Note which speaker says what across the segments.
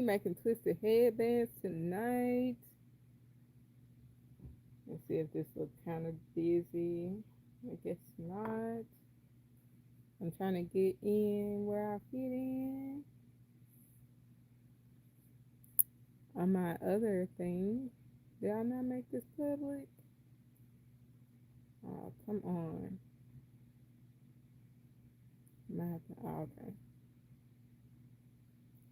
Speaker 1: making twisted headbands tonight. Let's see if this looks kind of busy. I guess not. I'm trying to get in where I fit in on my other thing. Did I not make this public? Oh, come on. I'm gonna have to, oh, okay.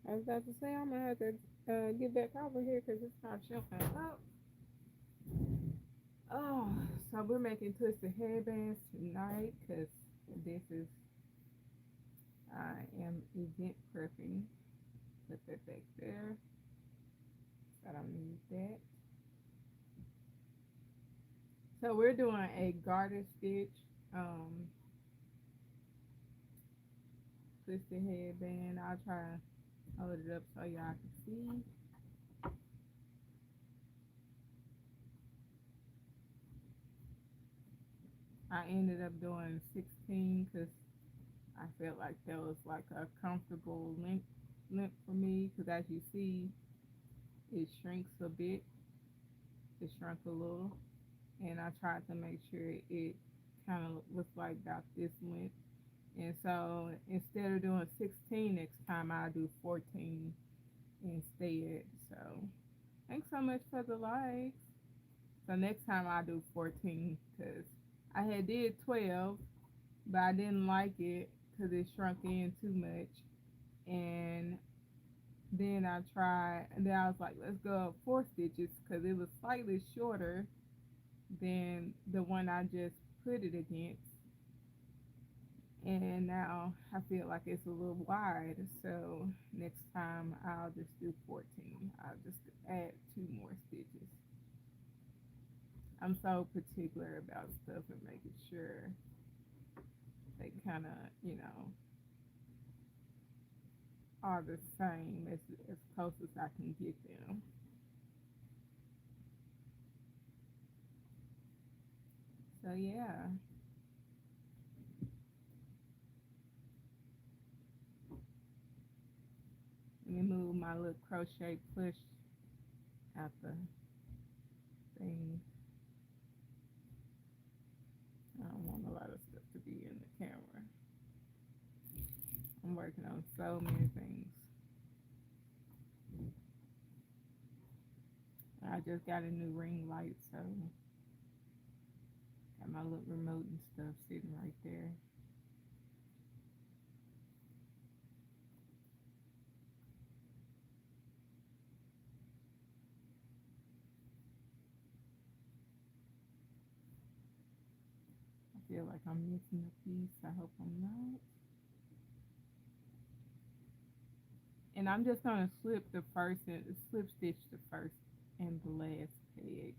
Speaker 1: I was about to say I'm gonna have to get back over here because it's not showing up. Oh, so we're making twisted headbands tonight because this is, I am event prepping. Put that back there. I don't need that. So we're doing a garter stitch twisted headband. I'll try to hold it up so y'all can see. I ended up doing 16 because I felt like that was like a comfortable length for me. Because as you see, it shrinks a bit. It shrunk a little, and I tried to make sure it kind of looks like about this length. And so instead of doing 16 next time, I'll do 14 instead. So thanks so much for the likes. So next time I'll do 14 because I had did 12, but I didn't like it because it shrunk in too much. And then I tried, and then I was like, let's go up 4 stitches because it was slightly shorter than the one I just put it against. And now I feel like it's a little wide, so next time I'll just do 14. I'll just add 2 more stitches. I'm so particular about stuff and making sure they kind of, are the same as close as I can get them. So yeah, let me move my little crochet push out the thing. I don't want a lot of stuff to be in the camera. I'm working on so many things. I just got a new ring light, so got my little remote and stuff sitting right there. I feel like I'm missing a piece. I hope I'm not. And I'm just gonna slip stitch the first and the last peg.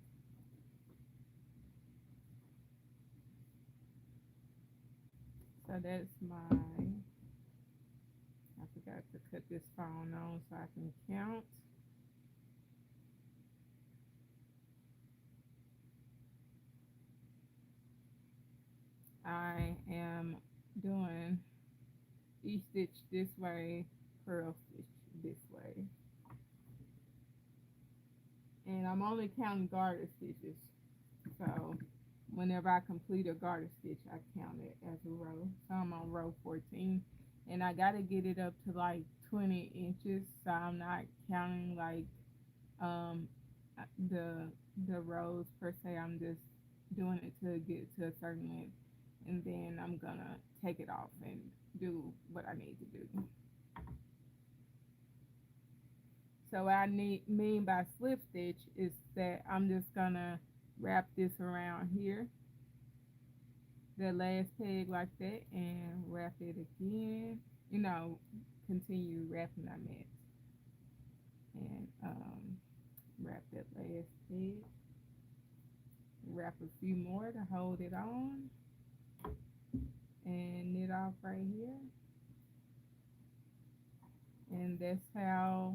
Speaker 1: So that's my. I forgot to cut this phone on so I can count. I am doing each stitch this way, purl stitch this way. And I'm only counting garter stitches. So whenever I complete a garter stitch, I count it as a row. So I'm on row 14. And I gotta get it up to like 20 inches. So I'm not counting like um the the rows per se. I'm just doing it to get to a certain length, and then I'm gonna take it off and do what I need to do. So what I mean by slip stitch is that I'm just gonna wrap this around here, the last peg like that, and wrap it again. You know, continue wrapping on it, and wrap that last peg. Wrap a few more to hold it on, and knit off right here. And that's how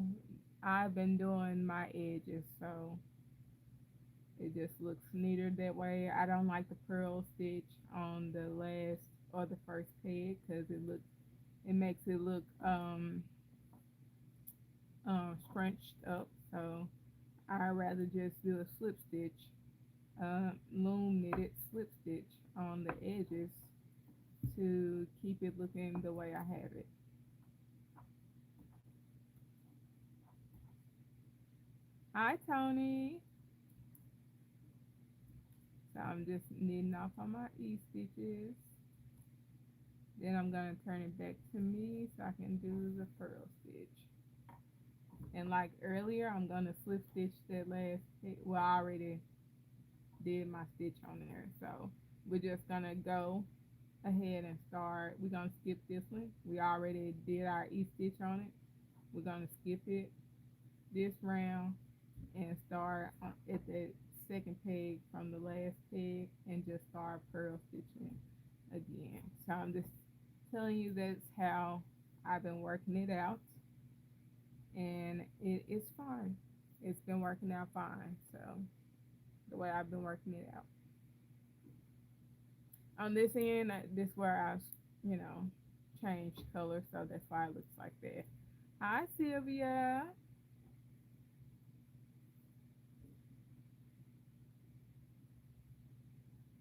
Speaker 1: I've been doing my edges. So it just looks neater that way. I don't like the purl stitch on the last or the first peg because it makes it look scrunched up, so I'd rather just do a slip stitch, loom knitted slip stitch on the edges to keep it looking the way I have it. Hi, Tony. So I'm just knitting off on my E-stitches. Then I'm going to turn it back to me so I can do the purl stitch. And like earlier, I'm going to slip stitch that last stitch. Well, I already did my stitch on there. So we're just going to go ahead and start. We're going to skip this one. We already did our E-stitch on it. We're going to skip it this round and start at the second peg from the last peg and just start purl stitching again. So I'm just telling you that's how I've been working it out, and it's fine. It's been working out fine. So the way I've been working it out on this end, this where I changed color, so that's why it looks like that. Hi, Sylvia.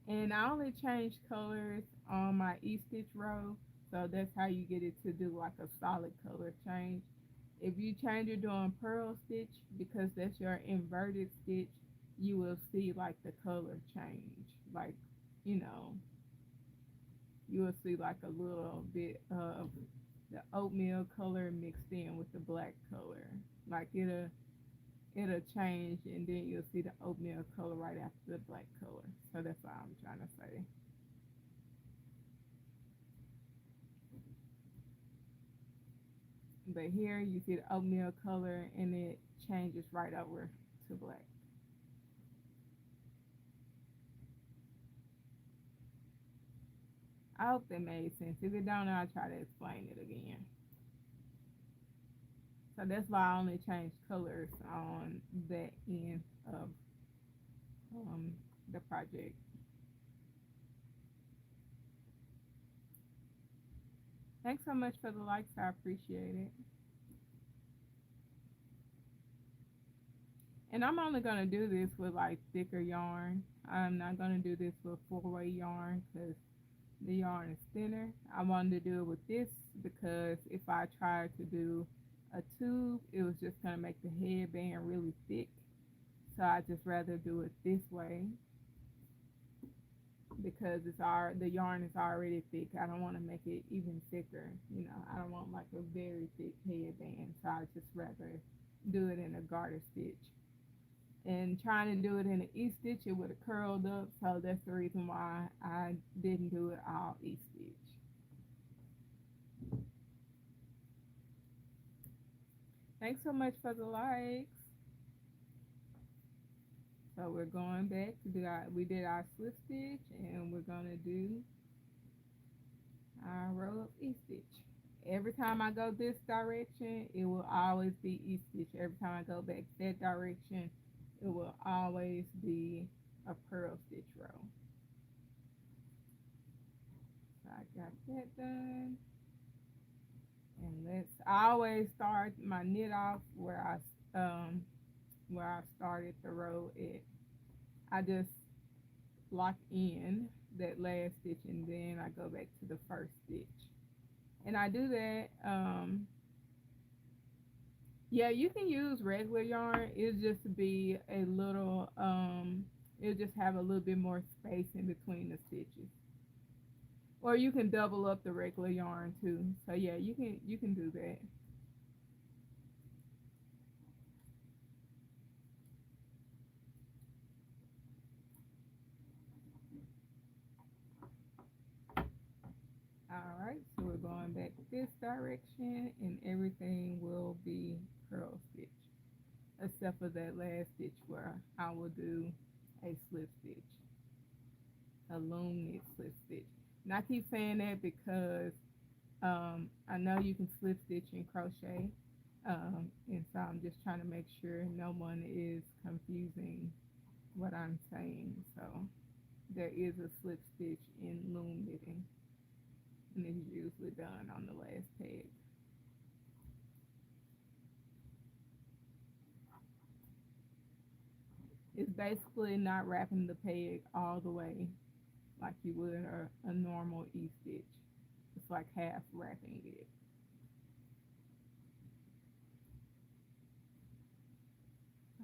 Speaker 1: And I only changed colors on my E-stitch row, so that's how you get it to do like a solid color change. If you change it doing purl stitch, because that's your inverted stitch, you will see like the color change. Like, you know, you will see like a little bit of the oatmeal color mixed in with the black color. Like it'll change, and then you'll see the oatmeal color right after the black color. So that's what I'm trying to say. But here you see the oatmeal color and it changes right over to black. I hope that made sense. If it don't, I'll try to explain it again. So that's why I only changed colors on that end of the project. Thanks so much for the likes. I appreciate it. And I'm only going to do this with like thicker yarn. I'm not going to do this with 4-way yarn because the yarn is thinner. I wanted to do it with this because if I tried to do a tube, it was just going to make the headband really thick. So I just rather do it this way because the yarn is already thick. I don't want to make it even thicker. I don't want like a very thick headband. So I just rather do it in a garter stitch. And trying to do it in an E-stitch, it would have curled up. So that's the reason why I didn't do it all E-stitch. Thanks so much for the likes. So we're going back to we did our slip stitch, and we're going to do our row of E-stitch. Every time I go this direction, it will always be E-stitch. Every time I go back that direction, it will always be a purl stitch row. So I got that done. And I always start my knit off where I started the row at. I just lock in that last stitch and then I go back to the first stitch. And I do that, yeah, you can use regular yarn. It'll just be a little, it'll just have a little bit more space in between the stitches. Or you can double up the regular yarn too. So yeah, you can do that. Alright, so we're going back this direction and everything will be purl stitch. Except for that last stitch where I will do a slip stitch. A loom knit slip stitch. And I keep saying that because I know you can slip stitch and crochet. And so I'm just trying to make sure no one is confusing what I'm saying. So there is a slip stitch in loom knitting, and it's usually done on the last peg. It's basically not wrapping the peg all the way like you would a normal E-stitch. It's like half wrapping it.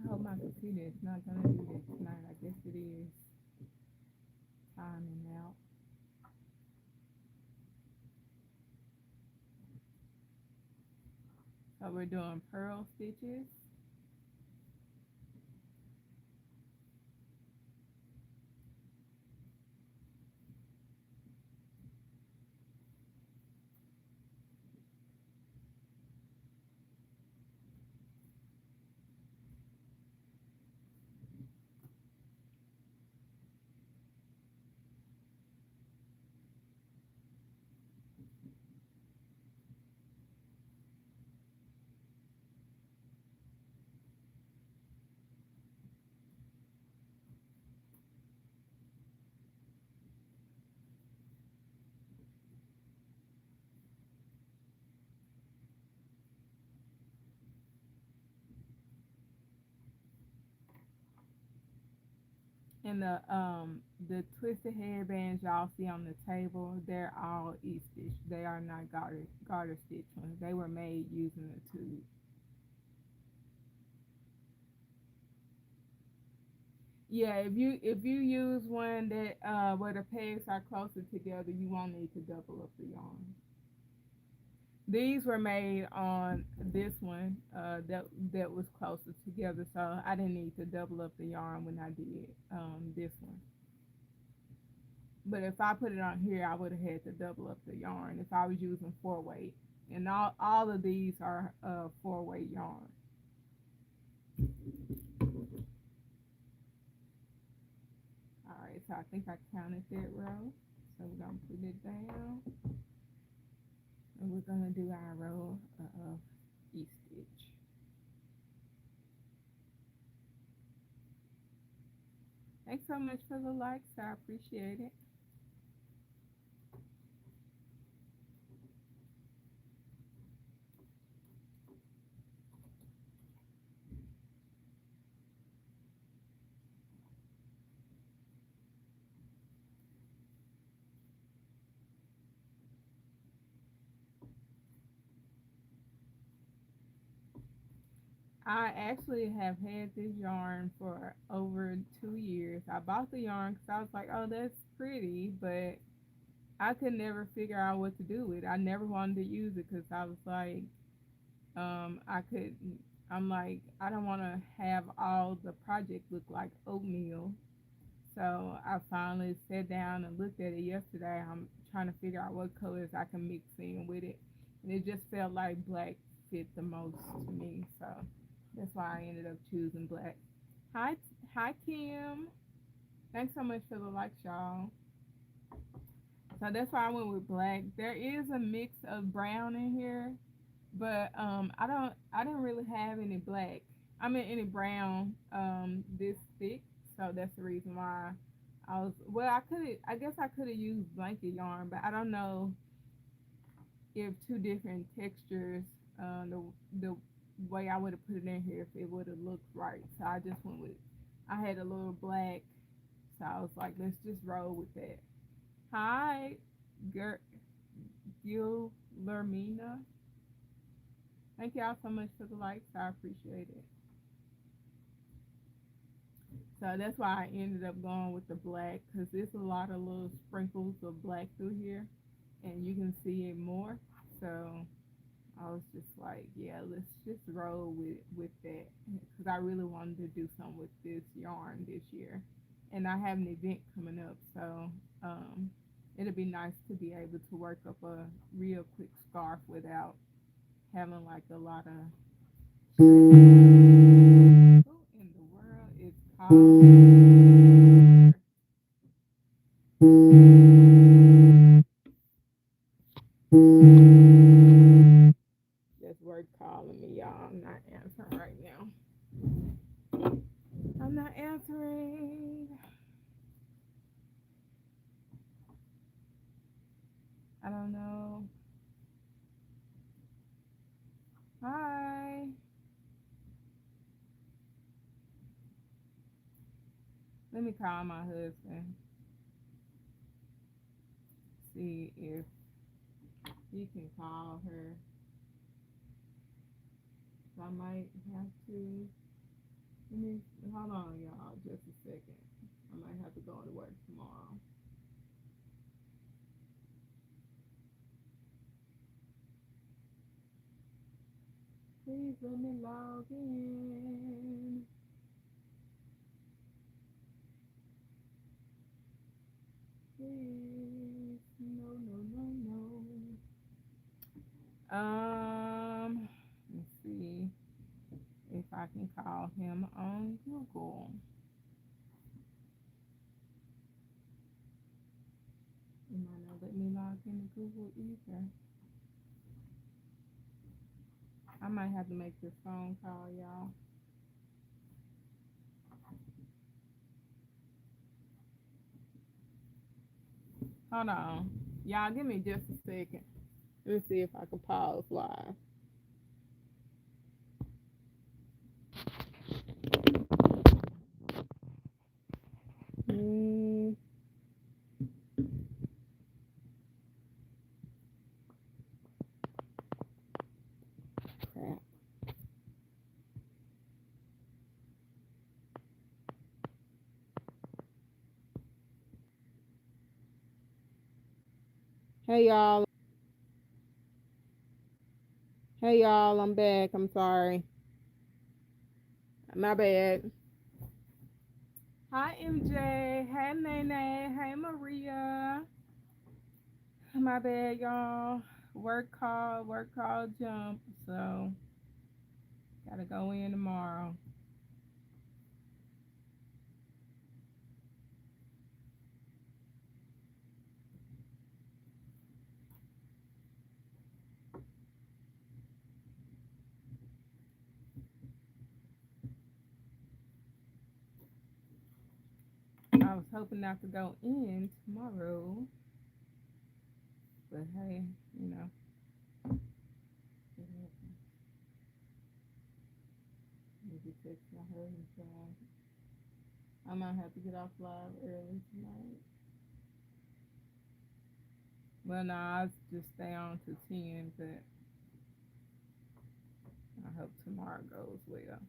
Speaker 1: I hope my computer is not gonna do that tonight. I guess it is timing out. So we're doing purl stitches. And the twisted headbands y'all see on the table, they're all E-stitch. They are not garter stitch ones. They were made using the tube. Yeah, if you use one that where the pegs are closer together, you won't need to double up the yarn. These were made on this one that was closer together, so I didn't need to double up the yarn when I did this one. But if I put it on here, I would have had to double up the yarn if I was using 4 weight. And all of these are 4 weight yarn. All right, so I think I counted that row. So we're gonna put it down, and we're gonna do our row of E-stitch. Thanks so much for the likes. I appreciate it. I actually have had this yarn for over 2 years. I bought the yarn because I was like, oh, that's pretty, but I could never figure out what to do with it. I never wanted to use it because I was like, I could, I'm like, I don't want to have all the project look like oatmeal. So I finally sat down and looked at it yesterday. I'm trying to figure out what colors I can mix in with it. And it just felt like black fit the most to me. So that's why I ended up choosing black. Hi, hi, Kim. Thanks so much for the likes, y'all. So that's why I went with black. There is a mix of brown in here, but I didn't really have any black. I mean any brown this thick, so that's the reason why I was well. I guess I could have used blanket yarn, but I don't know if two different textures, the way I would have put it in here, if it would have looked right. So I just went with. I had a little black, so I was like, let's just roll with that. Hi, Gillermina. Thank y'all so much for the likes. I appreciate it. So that's why I ended up going with the black because there's a lot of little sprinkles of black through here, and you can see it more. So I was just like, yeah, let's just roll with that because I really wanted to do something with this yarn this year, and I have an event coming up, so it'll be nice to be able to work up a real quick scarf without having like a lot of. Who in the world is calling? This word calling me, y'all. I'm not answering right now. I'm not answering. I don't know. Hi. Let me call my husband, see if he can call her. I might have to. Let me hold on, y'all, just a second. I might have to go to work tomorrow. Please let me log in. Please, no, no, no, no. Let's see if I can call him on Google. It might not let me log into Google either. I might have to make this phone call, y'all. Hold on. Y'all, give me just a second. Let's see if I can pause live. Crap. Hey y'all. Hey y'all, I'm back. I'm sorry. My bad. Hi MJ. Hey Nene. Hey Maria. My bad, y'all. Work call, jump. So gotta go in tomorrow. I was hoping not to go in tomorrow, but hey, you know. Maybe text my husband, so I might have to get off live early tonight. Well, no, I'll just stay on to 10, but I hope tomorrow goes well.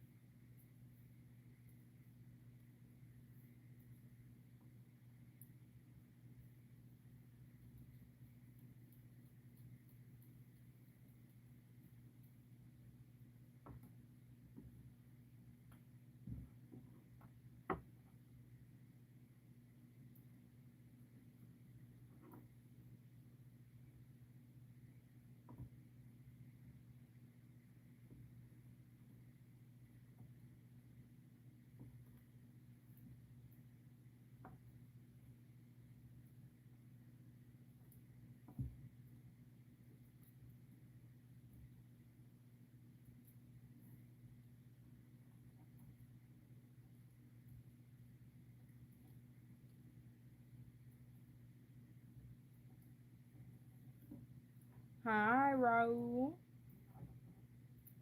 Speaker 1: Hi, Raul. All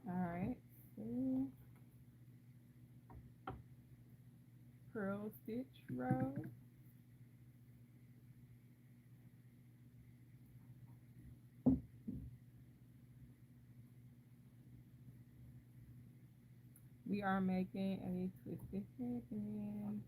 Speaker 1: right. So, pearl stitch row. We are making a twisted headband.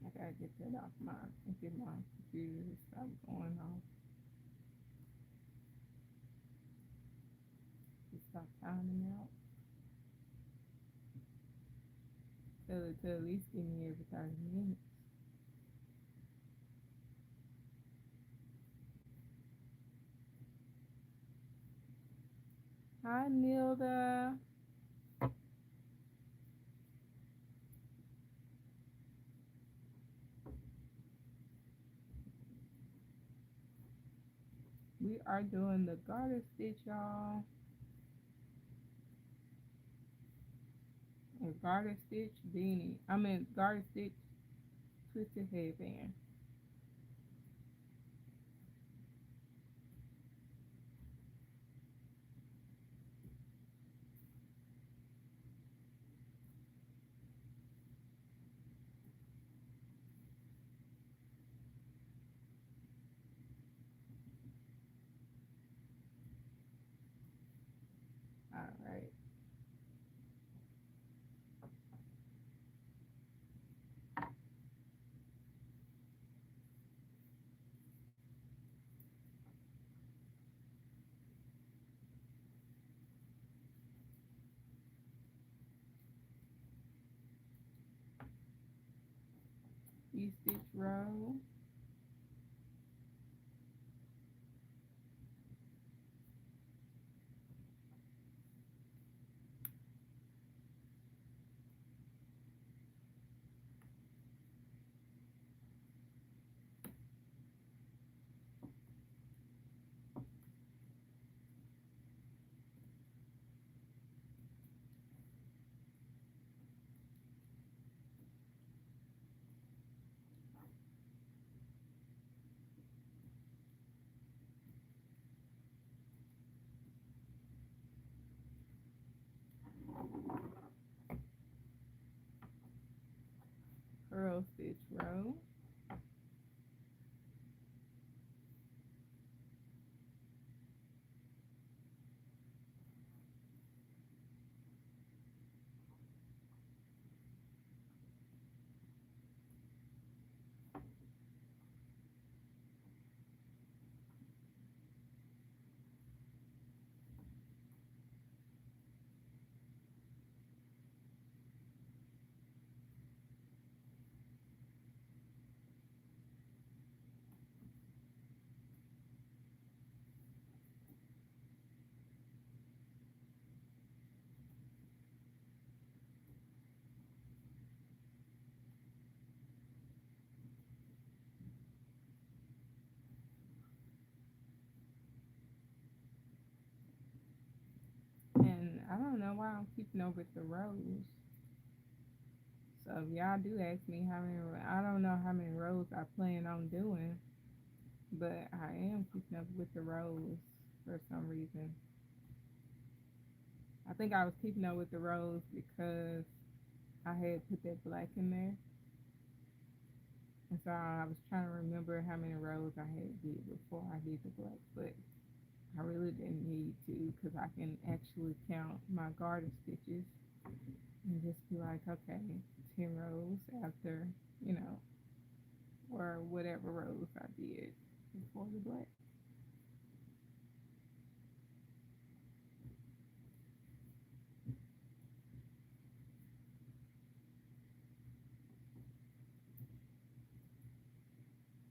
Speaker 1: I gotta get that off get my computer to stop going off. To stop timing out. Tell it to at least give me every 30 minutes. Hi, Nilda. we are doing the garter stitch, y'all. A garter stitch beanie. I mean garter stitch twisted headband. All right. E-stitch row. Purl stitch row. And I don't know why I'm keeping up with the rows. So if y'all do ask me how many, I don't know how many rows I plan on doing, but I am keeping up with the rows for some reason. I think I was keeping up with the rows because I had put that black in there, and so I was trying to remember how many rows I had did before I did the black, but I really didn't need to because I can actually count my garter stitches and just be like, okay, 10 rows after, you know, or whatever rows I did before the black.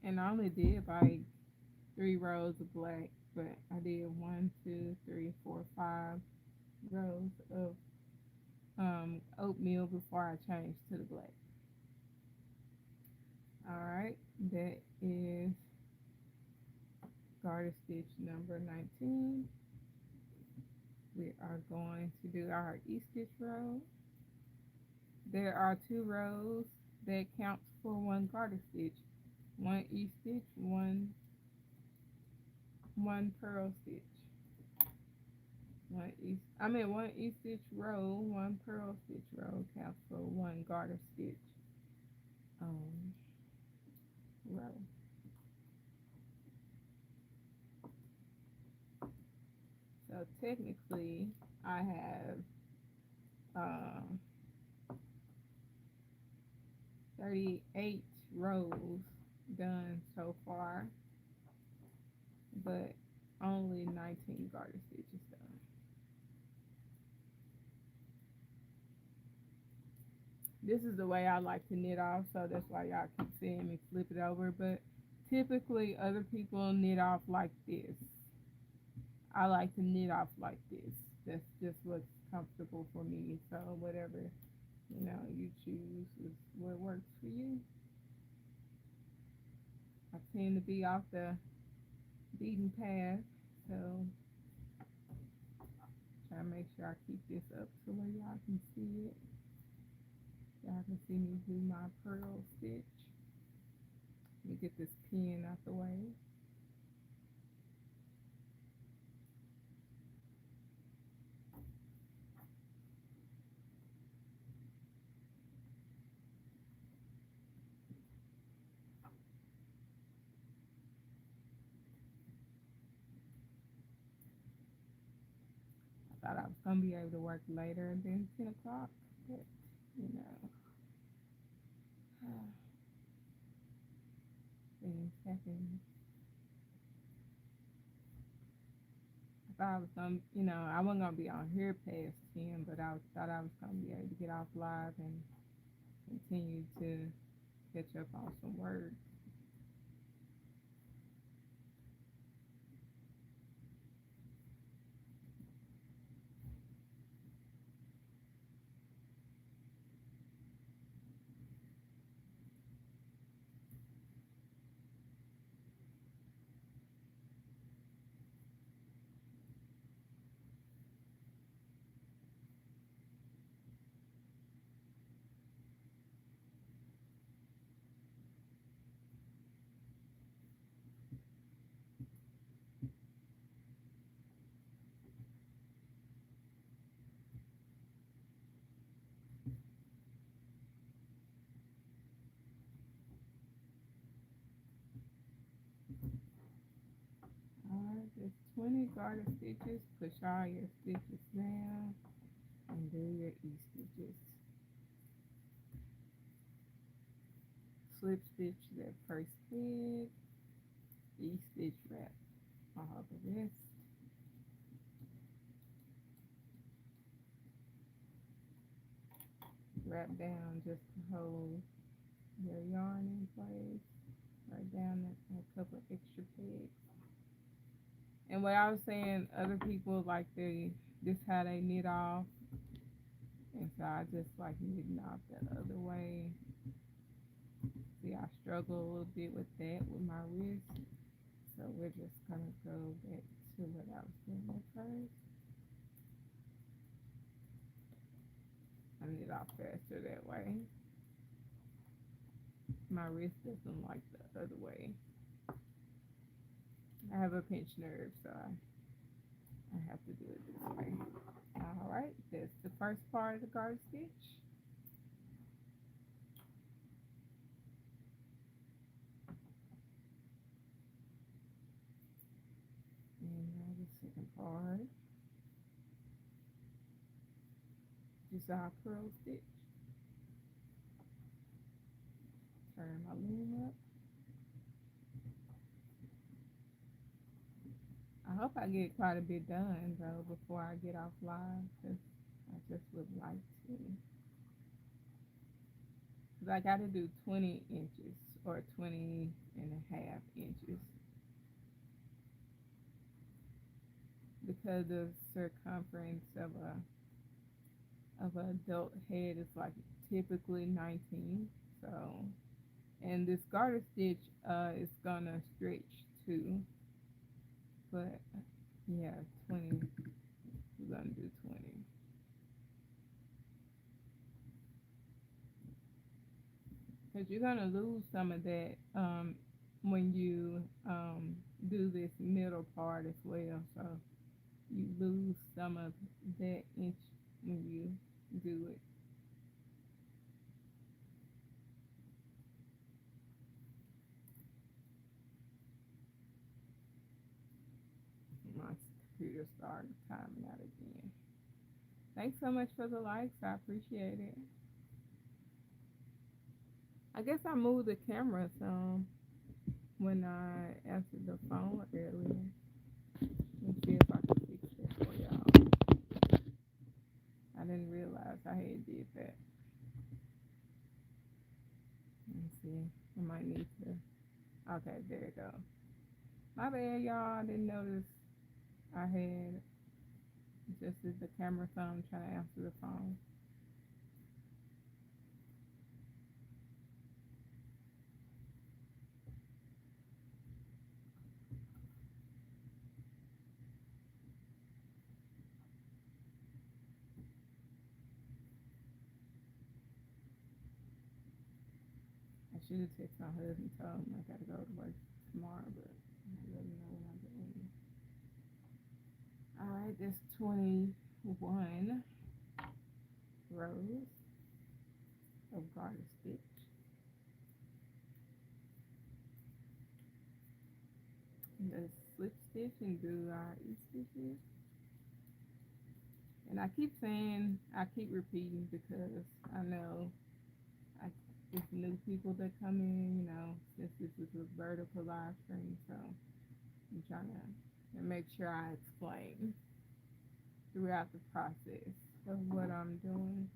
Speaker 1: And I only did like 3 rows of black, but I did one, two, three, four, 5 rows of oatmeal before I changed to the black. All right, that is garter stitch number 19. We are going to do our E-stitch row. There are 2 rows that counts for one garter stitch. One E-stitch, one purl stitch. One E-stitch row, one purl stitch row counts for one garter stitch um, row. So technically, I have uh, 38 rows done so far, but only 19 garter stitches done. This is the way I like to knit off, so that's why y'all keep seeing me flip it over. But typically, other people knit off like this. I like to knit off like this. That's just what's comfortable for me. So whatever you choose is what works for you. I tend to be off beaten path. So try to make sure I keep this up so where y'all can see it. Y'all can see me do my pearl stitch. Let me get this pin out the way. I thought I was gonna be able to work later than 10 o'clock, but you know, things happen. I thought I was gonna, I wasn't gonna be on here past 10, but thought I was gonna be able to get off live and continue to catch up on some work. Alright, there's 20 garter stitches. Push all your stitches down and do your E-stitches. Slip stitch that first peg, E-stitch wrap all the rest. Wrap down just to hold your yarn in place. Right down a couple extra pegs. And what I was saying, other people like this how they knit off, and so I just like knitting off the other way. See, I struggle a little bit with that with my wrist, so we're just gonna go back to what I was doing at first. I knit off faster that way. My wrist doesn't like the other way. I have a pinched nerve, so I have to do it this way. Alright, that's the first part of the garter stitch. And now the second part. Just our pearl stitch. Turn my loom up. I hope I get quite a bit done though before I get off live, because I just would like to. Because I got to do 20 inches or 20 and a half inches. Because the circumference of an adult head is like typically 19. So, and this garter stitch is gonna stretch too. But yeah, 20. We're gonna do 20. Because you're gonna lose some of that when you do this middle part as well. So you lose some of that inch when you do it. My computer started timing out again. Thanks so much for the likes. I appreciate it. I guess I moved the camera some when I answered the phone earlier. Let's see if I can fix that for y'all. I didn't realize I had did that. Let's see. I might need to. Okay, there you go. My bad, y'all. I didn't notice I had just as the camera thumb trying to answer the phone. I should have texted my husband and told him I gotta go to work tomorrow, but I let him know when I'm doing. Alright, there's 21 rows of garter stitch. Let's slip stitch and do our E-stitches. And I keep saying, I keep repeating because I know it's new people that come in, since this is a vertical live stream, so I'm trying to make sure I explain throughout the process of what I'm doing.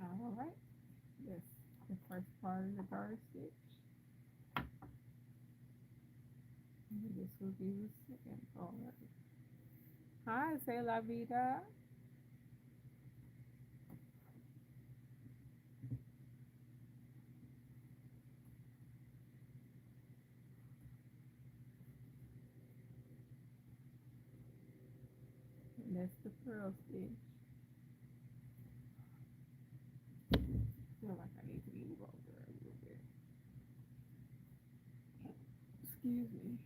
Speaker 1: All right, that's the first part of the garter stitch. And this will be the second part. Hi, say la vida. And that's the purl stitch. I feel like I need to move over a little bit. Excuse me.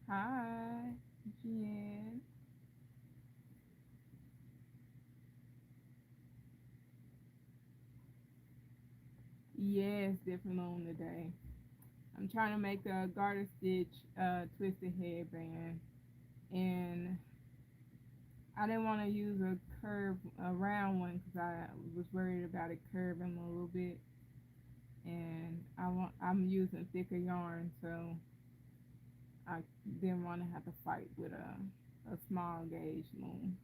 Speaker 1: Hi, Jen. Yes, different on today. I'm trying to make a garter stitch twisted headband, and I didn't want to use a round one because I was worried about it curving a little bit, and I'm using thicker yarn, so I didn't want to have to fight with a small gauge loom.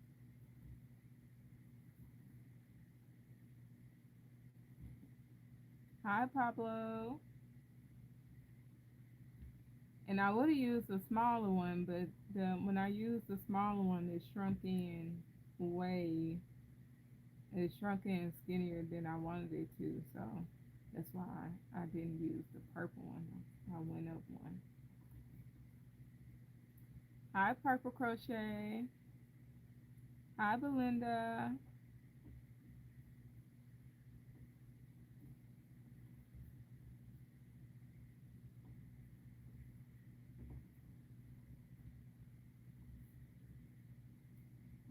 Speaker 1: Hi, Pablo. And I would have used a smaller one, but when I used the smaller one, it shrunk in way. It shrunk in skinnier than I wanted it to, so that's why I didn't use the purple one. I went up one. Hi, Purple Crochet. Hi, Belinda.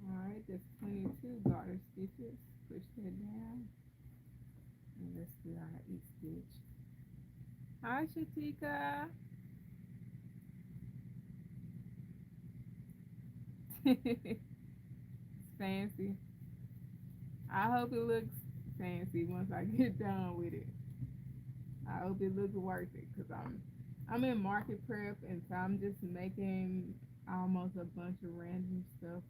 Speaker 1: Alright, there's 22 garter stitches. Push that down. And let's do our E-stitch. Hi, Shatika. It's fancy. I hope it looks fancy once I get done with it. I hope it looks worth it because I'm in market prep, and so I'm just making almost a bunch of random stuff.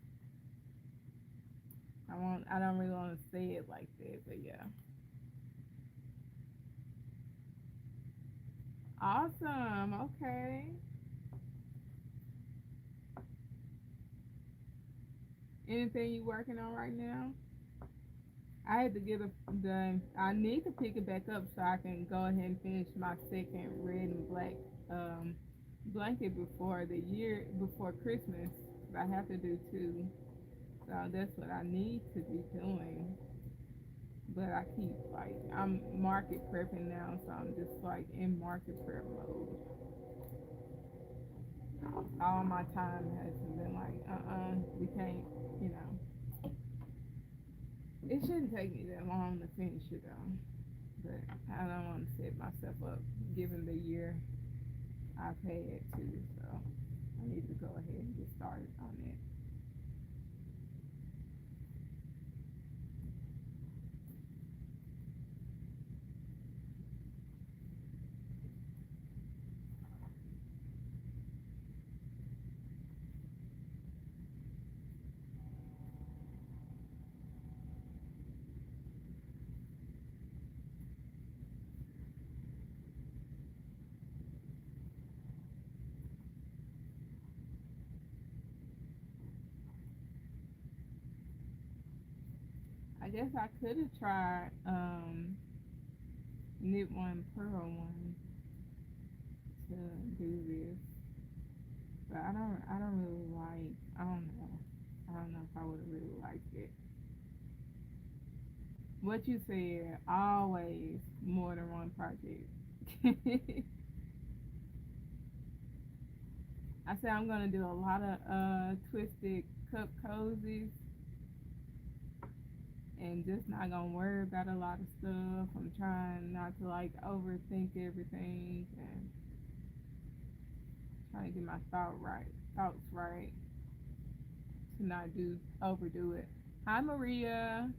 Speaker 1: I don't really want to say it like that, but yeah. Awesome. Okay. Anything you working on right now? I had to get I need to pick it back up so I can go ahead and finish my second red and black um, blanket before Christmas. I have to do two, so that's what I need to be doing. But I keep I'm market prepping now, so I'm just in market prep mode. All my time has been we can't, you know. It shouldn't take me that long to finish it though. But I don't want to set myself up given the year I've had too, so I need to go ahead and get started on it. I guess I could have tried knit one, purl one to do this, but I don't really like. I don't know if I would have really liked it. What you said, always more than one project. I said I'm gonna do a lot of twisted cup cozies and just not gonna worry about a lot of stuff. I'm trying not to like overthink everything and trying to get my thoughts right to not do overdo it. Hi Maria.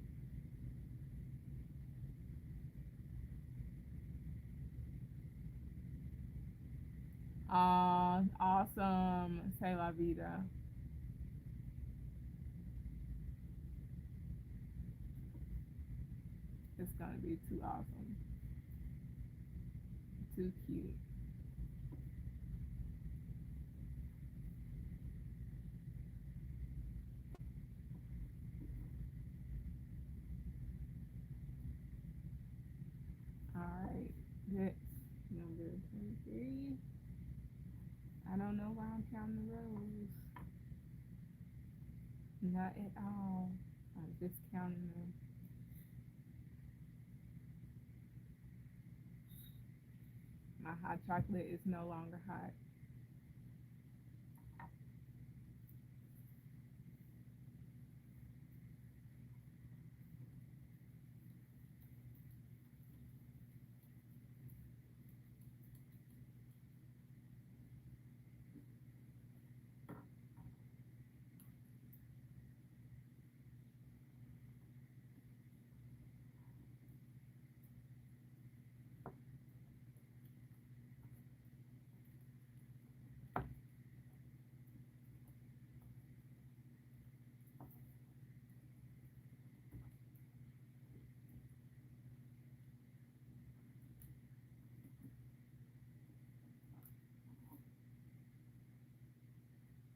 Speaker 1: Awesome. Say la vida. It's gonna be too awesome. Too cute. Alright. That's number 23. I don't know why I'm counting the rows. Not at all. I'm just counting them. My hot chocolate is no longer hot.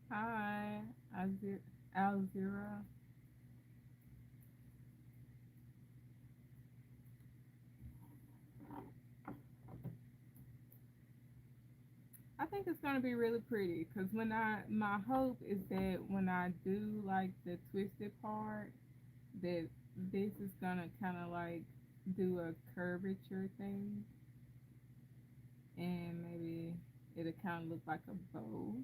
Speaker 1: Hi, Alzira. I think it's gonna be really pretty because my hope is that when I do like the twisted part, that this is gonna kind of like do a curvature thing, and maybe it'll kind of look like a bow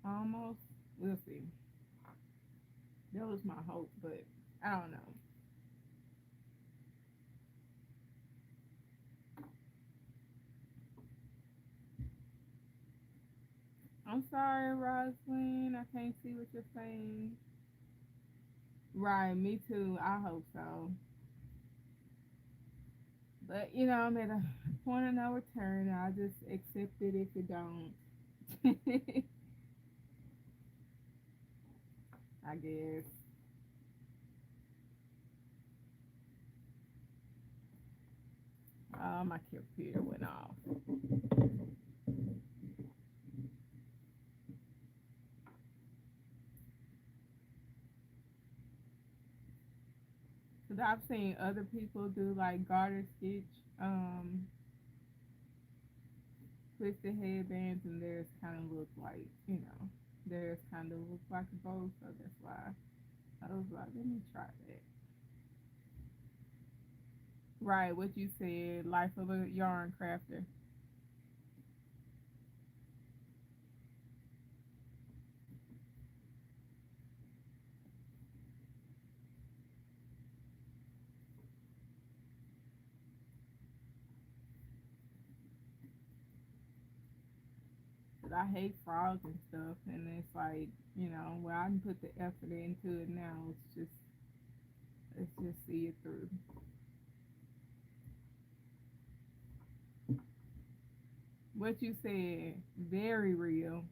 Speaker 1: almost. We'll see. That was my hope, but I don't know. I'm sorry, Rosalind. I can't see what you're saying. Right, me too. I hope so. But I'm at a point of no return. I just accept it if it don't. I guess. My computer went off. Cause I've seen other people do like garter stitch, twisted headbands, and theirs kind of look like, theirs kind of look like a bow. So that's why I was like, let me try that. Right, what you said, life of a yarn crafter. Cause I hate frogs and stuff, and it's like, where I can put the effort into it now, let's just see it through. What you said, very real.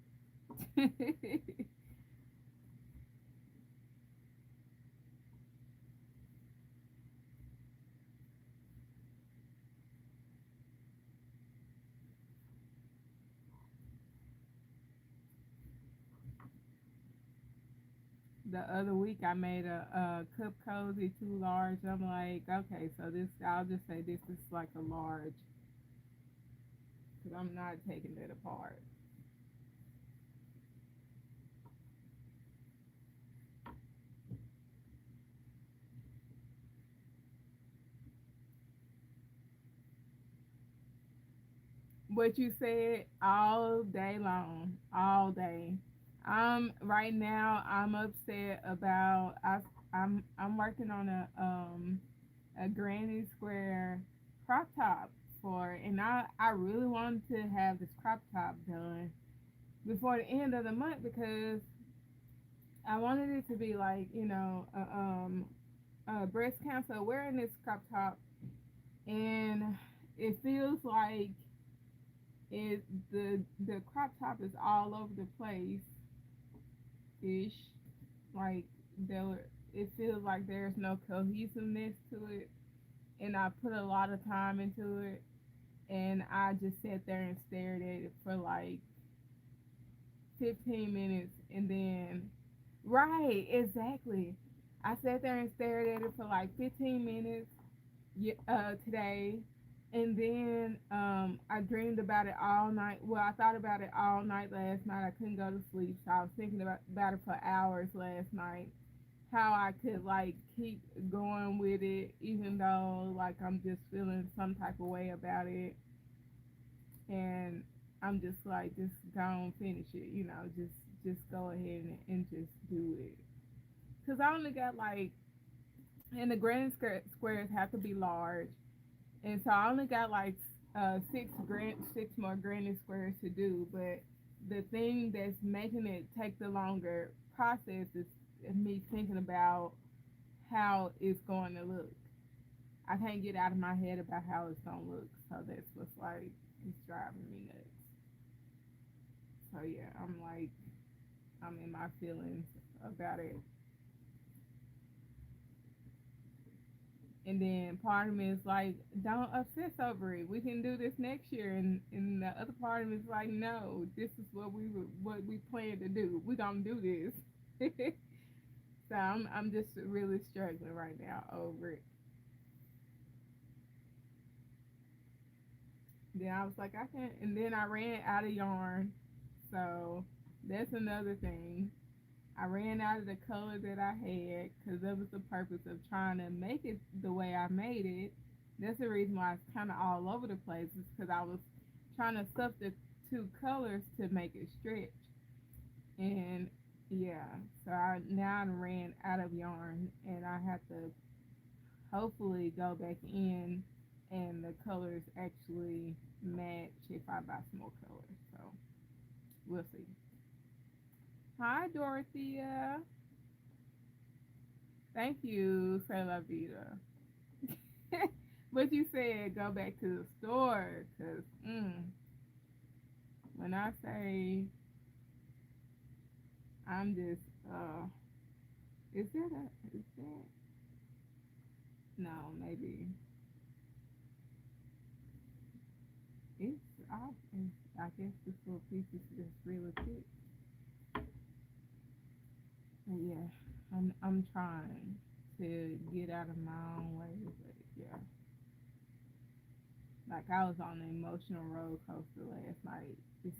Speaker 1: the other week I made a cup cozy too large. I'm like, okay, so this I'll just say this is like a large because I'm not taking it apart. What you said all day long, all day. Right now I'm upset about I'm working on a granny square crop top for, and I really wanted to have this crop top done before the end of the month because I wanted it to be like, breast cancer awareness crop top, and it feels like it the crop top is all over the place ish. Like there, it feels like there's no cohesiveness to it, and I put a lot of time into it, and I just sat there and stared at it for like 15 minutes, and then right, exactly. I sat there and stared at it for like 15 minutes today, and then I dreamed about it all night. Well, I thought about it all night last night. I couldn't go to sleep, so I was thinking about it for hours last night. How I could like keep going with it, even though like I'm just feeling some type of way about it, and I'm just like, just go and finish it, just go ahead and just do it. Cause I only got like, and the granny squares have to be large, and so I only got like six more granny squares to do. But the thing that's making it take the longer process is me thinking about how it's going to look. I can't get out of my head about how it's gonna look, so that's what's like it's driving me nuts. So yeah, I'm like I'm in my feelings about it. And then part of me is like, don't obsess over it. We can do this next year. And the other part of me is like, no, this is what we plan to do. We're gonna do this. So I'm just really struggling right now over it. Then I was like, I can't. And then I ran out of yarn. So that's another thing. I ran out of the color that I had because that was the purpose of trying to make it the way I made it. That's the reason why it's kind of all over the place, is because I was trying to stuff the two colors to make it stretch. And yeah, so now I ran out of yarn, and I have to hopefully go back in and the colors actually match if I buy some more colors. So we'll see. Hi, Dorothea. Thank you, C'est la vida. But you said go back to the store, cause when I say I'm just is that a is that no maybe it's I guess this little piece is just really thick. But yeah, I'm trying to get out of my own way, but yeah, like I was on an emotional roller coaster last night. It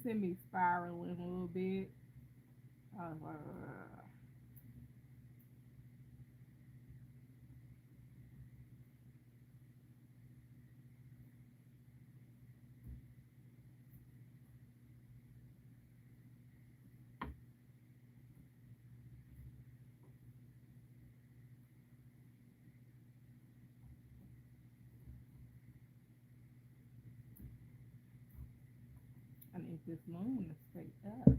Speaker 1: sent me spiraling a little bit. I was like, ugh. I need this loom to stay up.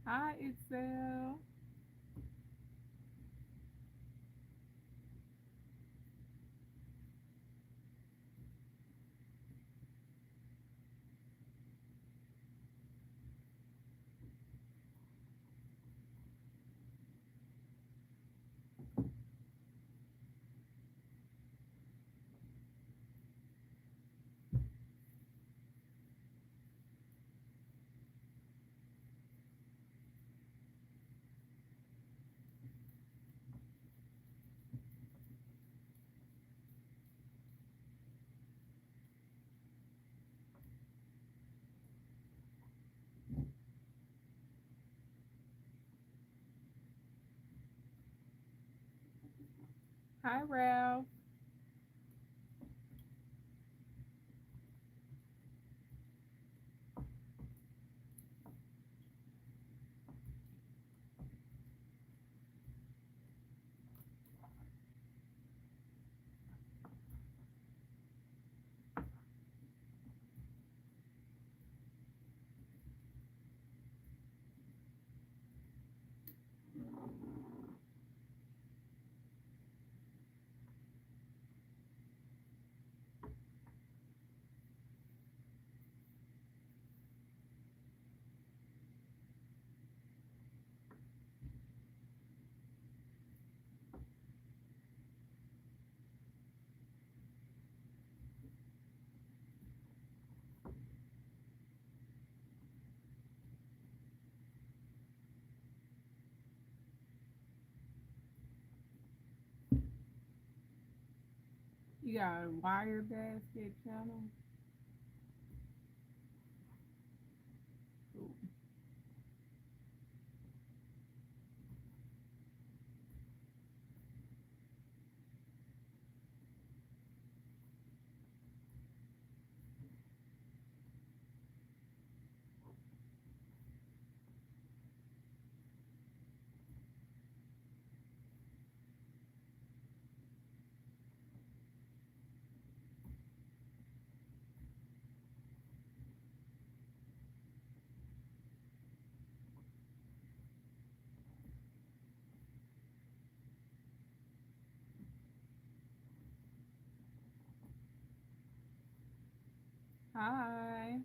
Speaker 1: Hi, Excel. Hi, Ralph. You got a wire basket channel? Cool. Hi.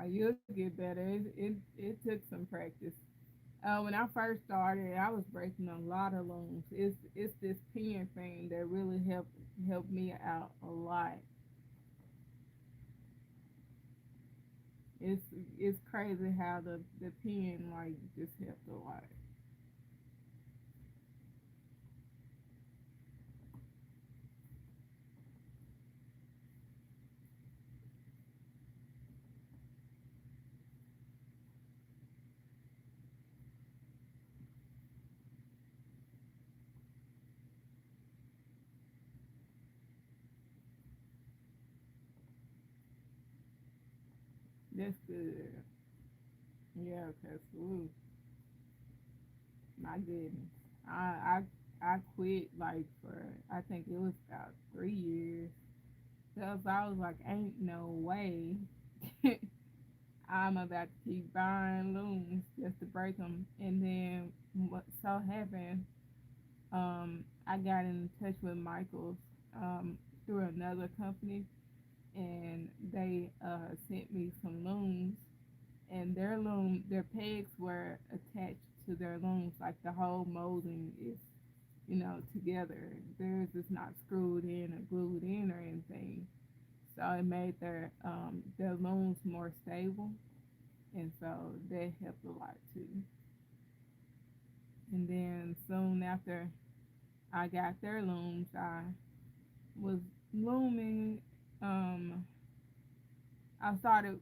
Speaker 1: You'll get better. It took some practice. When I first started, I was breaking a lot of looms. It's this pen thing that really helped me out a lot. It's it's crazy how the pen like just helped a lot. That's good. Yeah, cause ooh, my goodness, I I quit like for I think it was about 3 years. Cause I was like, ain't no way I'm about to keep buying looms just to break them. And then what so happened, I got in touch with Michael's through another company, and they sent me some looms, and their pegs were attached to their looms. Like the whole molding is, together. Theirs is not screwed in or glued in or anything. So it made their looms more stable, and so that helped a lot too. And then soon after I got their looms, I was looming. Um, I started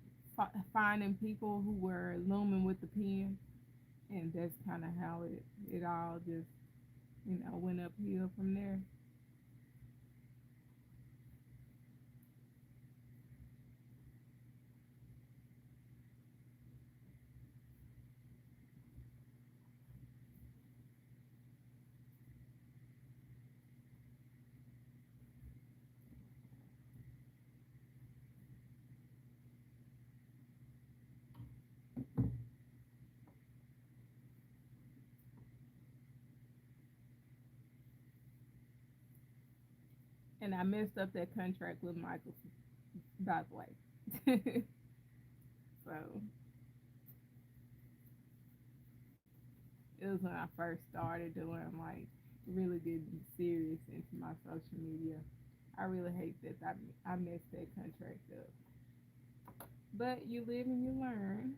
Speaker 1: finding people who were looming with the pen, and that's kind of how it all just went uphill from there. And I messed up that contract with Michael, by the way. So it was when I first started doing like really getting serious into my social media. I really hate that I messed that contract up. But you live and you learn.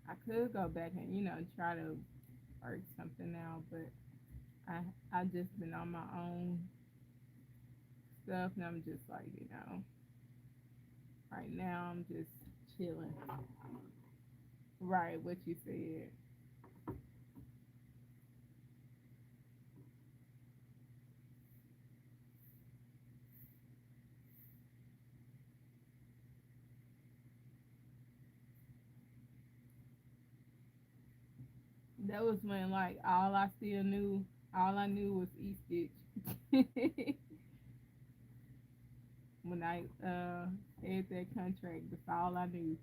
Speaker 1: I could go back and try to work something out, but I I just been on my own stuff, and I'm just like right now I'm just chilling. Right, what you said. That was when like all I knew was E Stitch. When I had that contract, that's all I knew.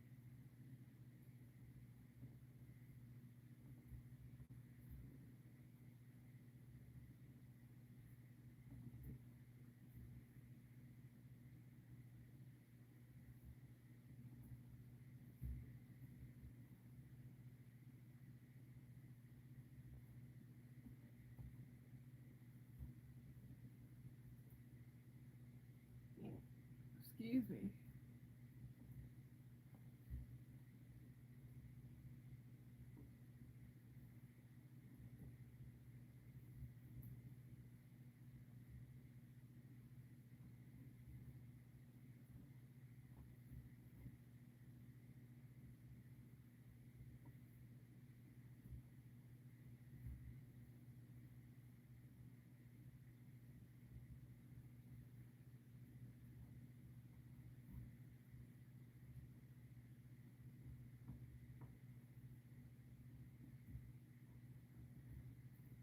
Speaker 1: Excuse me.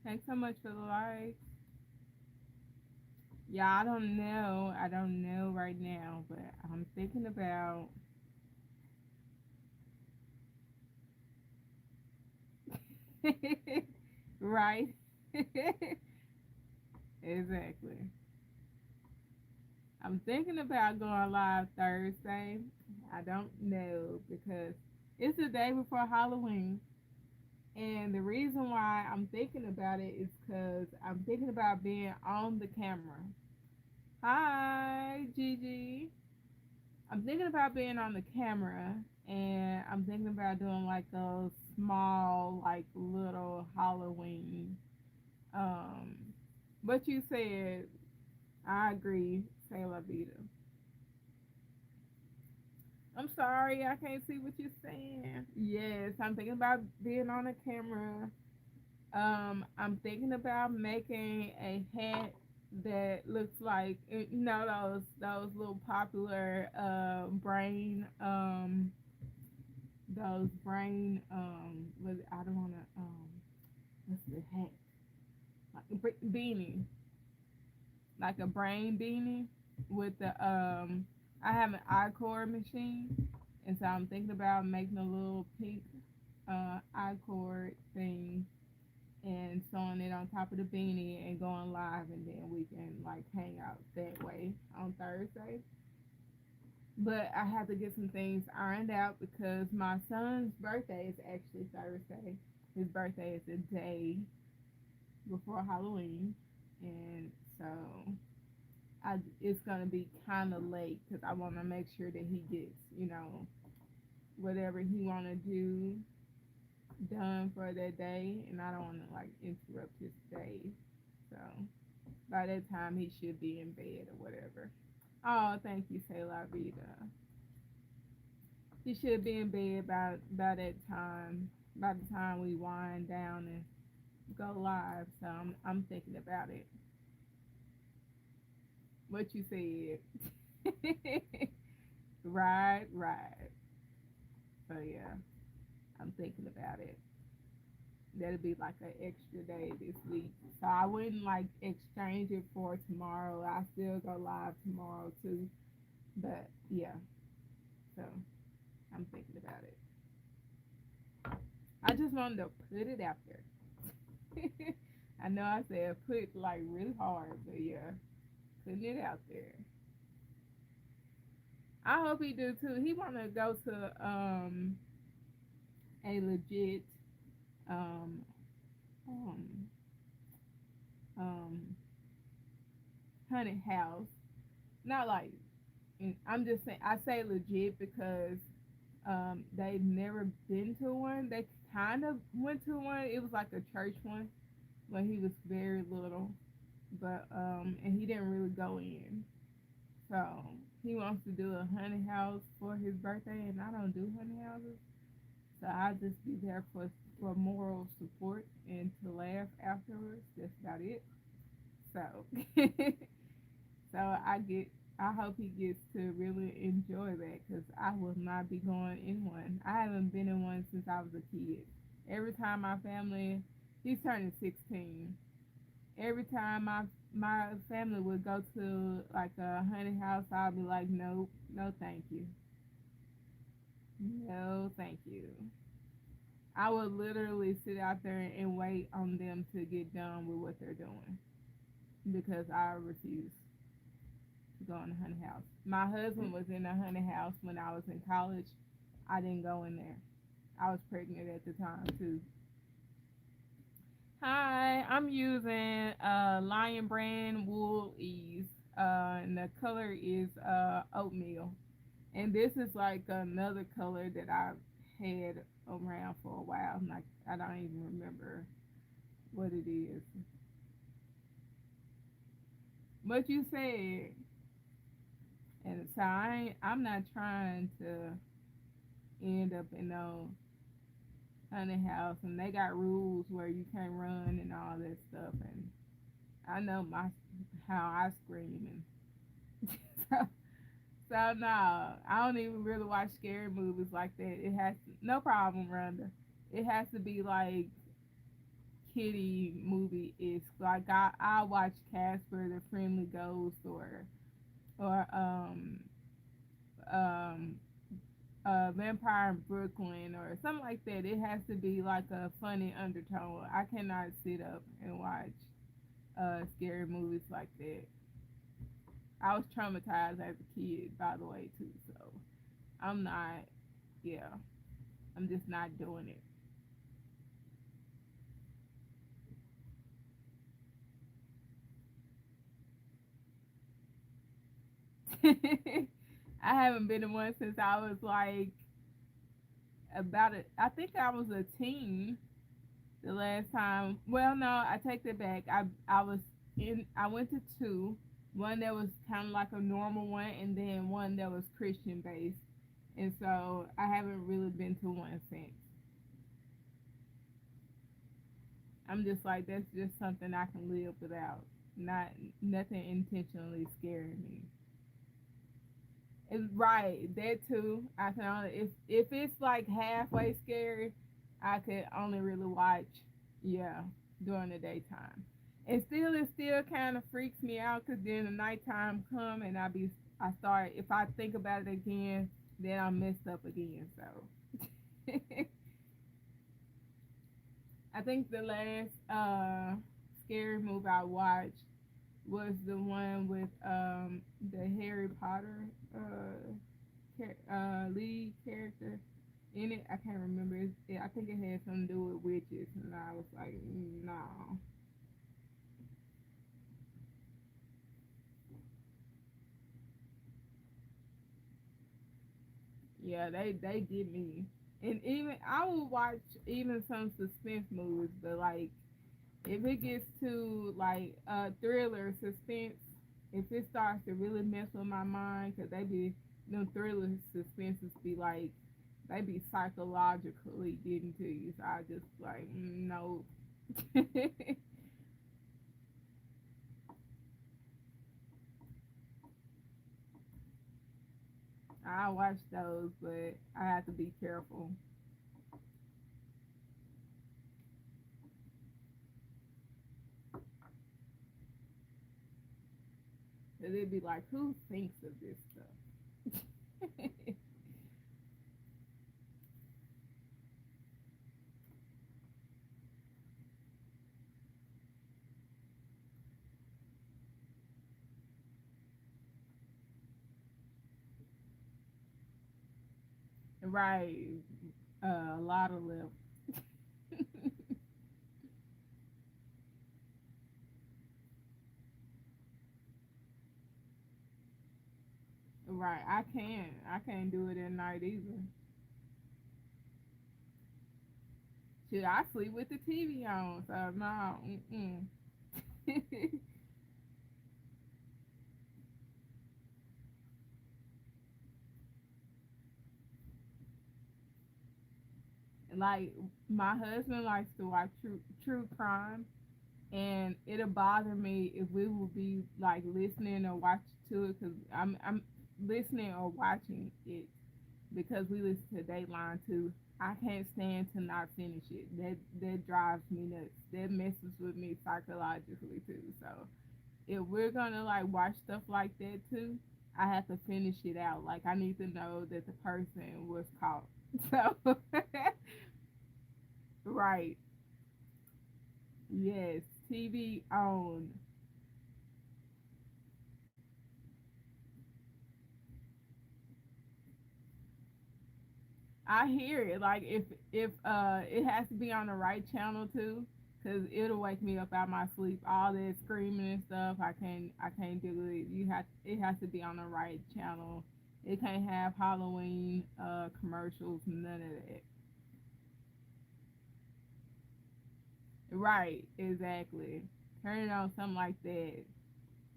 Speaker 1: Thanks so much for the likes. Yeah, I don't know. I don't know right now, but I'm thinking about right. Exactly. I'm thinking about going live Thursday. I don't know because it's the day before Halloween. And the reason why I'm thinking about it is because I'm thinking about being on the camera. Hi, Gigi. I'm thinking about being on the camera, and I'm thinking about doing like a small, like little Halloween. Um, but you said, I agree, say la vida. I'm sorry, I can't see what you're saying. Yes, I'm thinking about being on the camera. I'm thinking about making a hat that looks like those little popular brain I don't want to what's the hat like beanie. like a brain beanie with the I have an iCord machine, and so I'm thinking about making a little pink iCord thing and sewing it on top of the beanie and going live, and then we can like hang out that way on Thursday. But I have to get some things ironed out because my son's birthday is actually Thursday. His birthday is the day before Halloween, and so it's gonna be kind of late because I want to make sure that he gets, whatever he want to do done for that day, and I don't want to like interrupt his day. So by that time, he should be in bed or whatever. Oh, thank you, say la vida. He should be in bed by that time. By the time we wind down and go live, so I'm thinking about it. What you said. Right, right. So yeah, I'm thinking about it. That'll be like an extra day this week. So I wouldn't like exchange it for tomorrow. I still go live tomorrow too. But yeah, so I'm thinking about it. I just wanted to put it out there. I know I said put like really hard, but yeah, putting it out there. I hope he do too. He wanna go to a legit um um um haunted house. Not like, I'm just saying, I say legit because they've never been to one. They kind of went to one. It was like a church one when he was very little, but and he didn't really go in. So he wants to do a honey house for his birthday, and I don't do honey houses, so I'll just be there for moral support and to laugh afterwards. That's about it. So so I hope he gets to really enjoy that because I will not be going in one. I haven't been in one since I was a kid. Every time my family, he's turning 16. Every time my family would go to like a honey house, I'd be like, nope, no, thank you, no, thank you. I would literally sit out there and wait on them to get done with what they're doing because I refuse to go in a honey house. My husband was in a honey house when I was in college. I didn't go in there. I was pregnant at the time too. Hi, I'm using Lion Brand Wool Ease, and the color is oatmeal. And this is like another color that I've had around for a while. Like I don't even remember what it is. But you said, and so I'm not trying to end up in no honey house, and they got rules where you can't run and all that stuff. And I know my how I scream, and so, so no, I don't even really watch scary movies like that. It has to, no problem, Rhonda. It has to be like kitty movie is like I watch Casper the Friendly Ghost or um Vampire in Brooklyn or something like that. It has to be like a funny undertone. I cannot sit up and watch scary movies like that. I was traumatized as a kid, by the way, too. So I'm not. Yeah, I'm just not doing it. I haven't been in one since I was like about it. I think I was a teen the last time. Well, no, I take that back. I was in. I went to two. One that was kind of like a normal one, and then one that was Christian based. And so I haven't really been to one since. I'm just like that's just something I can live without. Not nothing intentionally scaring me. It's right, that too. I can only if it's like halfway scary, I could only really watch, yeah, during the daytime. And still, it still kind of freaks me out because then the nighttime come and I start, if I think about it again, then I'm messed up again. So I think the last scary movie I watched was the one with the Harry Potter lead character in it. I can't remember. I think it had something to do with witches, and I was like, no. Yeah, they get me. And even I will watch even some suspense movies, but like if it gets to like thriller suspense, if it starts to really mess with my mind, cause they be them thriller suspenses be like they be psychologically getting to you. So I just like no. I watch those, but I have to be careful. Cause it'd be like, who thinks of this stuff? Right. A lot of left. Right. I can't. I can't do it at night either. Should I sleep with the TV on? So no. Mm-mm. Like my husband likes to watch true crime, and it'll bother me if we will be like listening or watching to it because I'm listening or watching it because we listen to Dateline too. I can't stand to not finish it. That drives me nuts. That messes with me psychologically too. So if we're gonna like watch stuff like that too, I have to finish it out. Like I need to know that the person was caught. So right, yes, TV on. I hear it. Like if it has to be on the right channel too, cause it'll wake me up out my sleep. All that screaming and stuff, I can't do it. It has to be on the right channel. It can't have Halloween commercials, none of that. Right, exactly. Turn it on something like that.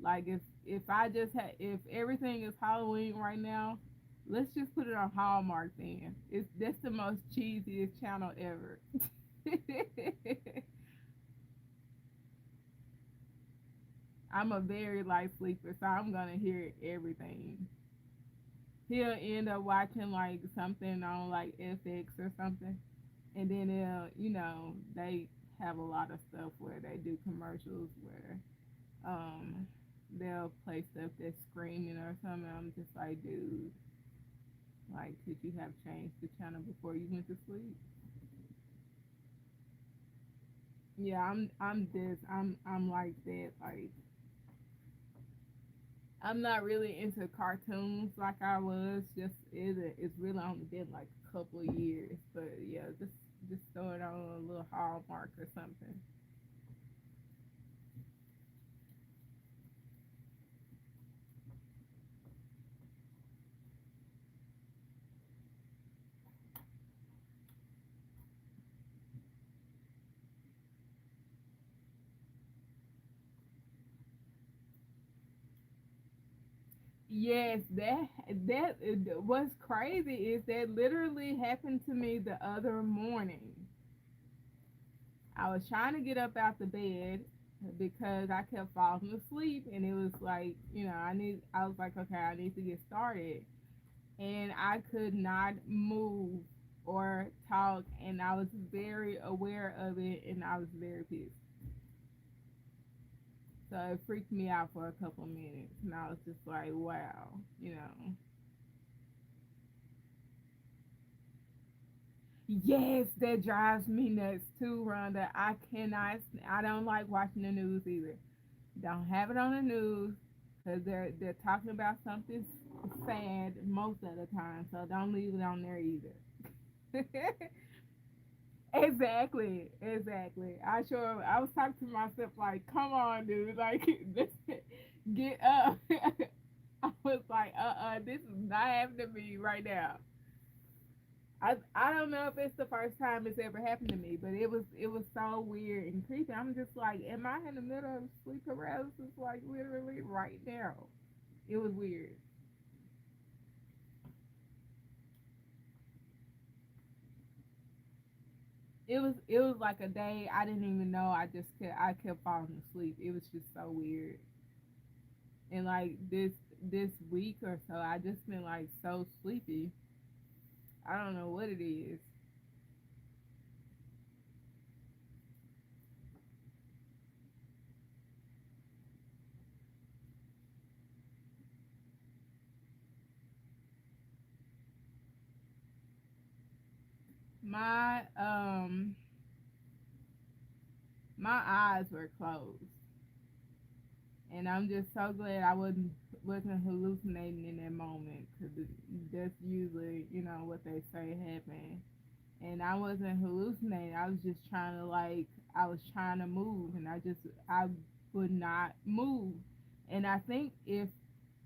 Speaker 1: Like if everything is Halloween right now, let's just put it on Hallmark then. It's That's the most cheesiest channel ever. I'm a very light sleeper, so I'm gonna hear everything. He'll end up watching like something on like FX or something, and then they have a lot of stuff where they do commercials where um they'll play stuff that's screaming or something. I'm just like, dude, like, could you have changed the channel before you went to sleep? Yeah, I'm like that. Like, I'm not really into cartoons like I was. It's really only been like a couple of years, but yeah, just throw it on a little Hallmark or something. Yes, what's crazy is that literally happened to me the other morning. I was trying to get up out the bed because I kept falling asleep, and it was like, I was like, okay, I need to get started, and I could not move or talk, and I was very aware of it, and I was very pissed. So it freaked me out for a couple of minutes, and I was just like, wow, you know. Yes, that drives me nuts too, Rhonda. I cannot. I don't like watching the news either. Don't have it on the news because they're talking about something sad most of the time. So don't leave it on there either. Exactly, exactly. I was talking to myself like, come on, dude, like, get up. I was like, this is not happening to me right now. I don't know if it's the first time it's ever happened to me, but it was so weird and creepy. I'm just like, am I in the middle of sleep paralysis? Like literally right now. It was weird. It was like a day I didn't even know. I kept falling asleep. It was just so weird. And like this week or so, I just been like so sleepy. I don't know what it is. My my eyes were closed, and I'm just so glad I wasn't hallucinating in that moment because that's usually what they say happened. And I wasn't hallucinating. I was just trying to I was trying to move, and I would not move. And I think if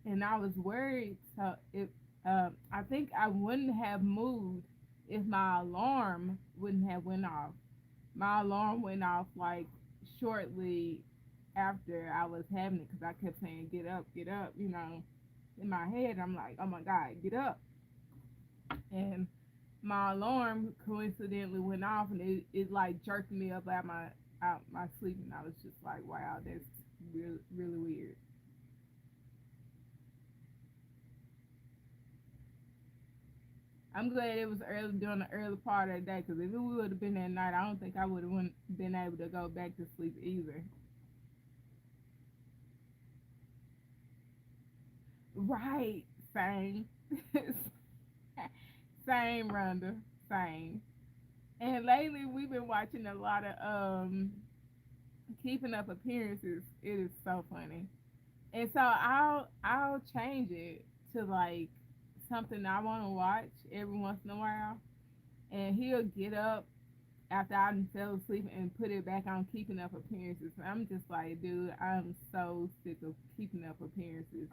Speaker 1: and I was worried. So if I think I wouldn't have moved if my alarm wouldn't have went off. My alarm went off like shortly after I was having it because I kept saying get up. In my head I'm like, oh my god, get up. And my alarm coincidentally went off, and it like jerked me up out my sleep, and I was just like, wow, that's really really weird. I'm glad it was early during the early part of the day because if it would have been at night, I don't think I would have been able to go back to sleep either. Right, same, same, Rhonda, same. And lately we've been watching a lot of Keeping Up Appearances. It is so funny, and so I'll change it to like something I want to watch every once in a while, and he'll get up after I done fell asleep and put it back on Keeping Up Appearances. I'm just like, dude, I'm so sick of Keeping Up Appearances.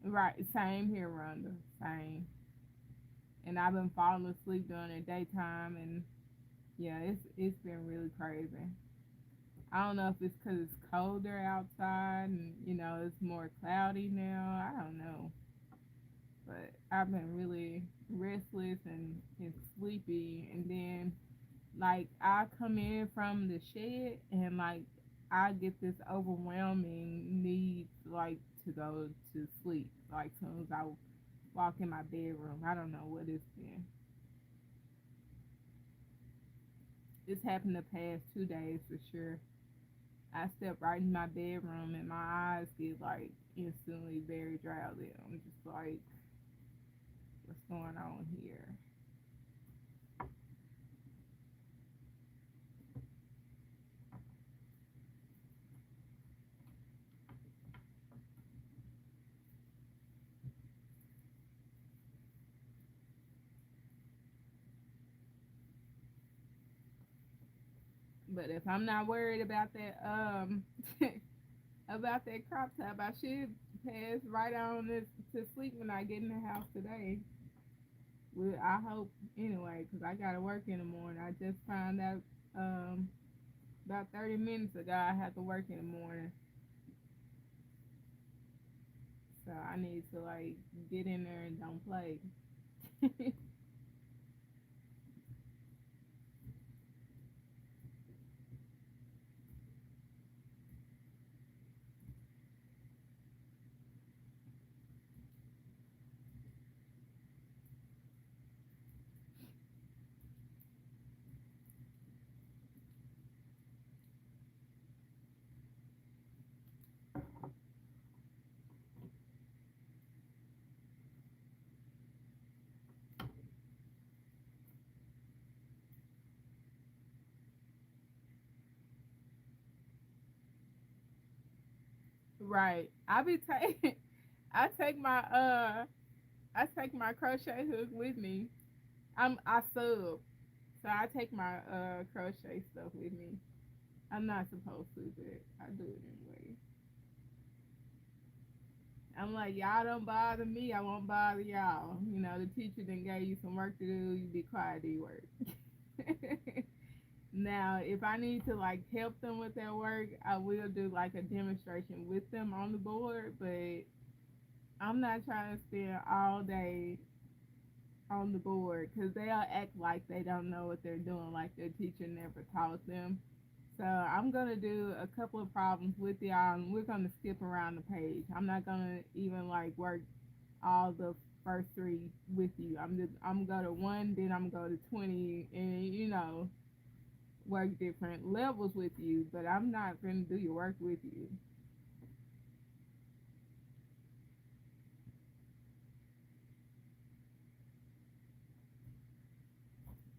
Speaker 1: Right, same here, Rhonda. Same. And I've been falling asleep during the daytime, and yeah, it's been really crazy. I don't know if it's because it's colder outside, and it's more cloudy now. I don't know, but I've been really restless and sleepy, and then like I come in from the shed and like I get this overwhelming need like to go to sleep like soon as I walk in my bedroom. I don't know what it's been. It's happened the past 2 days for sure. I step right in my bedroom and my eyes get like instantly very drowsy. I'm just like, what's going on here? But if I'm not worried about that about that crop top, I should pass right on this to sleep when I get in the house today. Well, I hope anyway, because I gotta work in the morning. I just found out about 30 minutes ago I have to work in the morning, so I need to like get in there and don't play. Right. I take my I take my crochet hook with me. I sub. So I take my crochet stuff with me. I'm not supposed to, but I do it anyway. I'm like, y'all don't bother me, I won't bother y'all. You know, the teacher then gave you some work to do, you be quiet, do your work. Now, if I need to like help them with their work, I will do like a demonstration with them on the board, but I'm not trying to spend all day on the board because they'll act like they don't know what they're doing, like their teacher never taught them. So I'm gonna do a couple of problems with y'all, and we're gonna skip around the page. I'm not gonna even like work all the first three with you. I'm gonna go to one, then I'm gonna go to 20, and work different levels with you. But I'm not gonna do your work with you.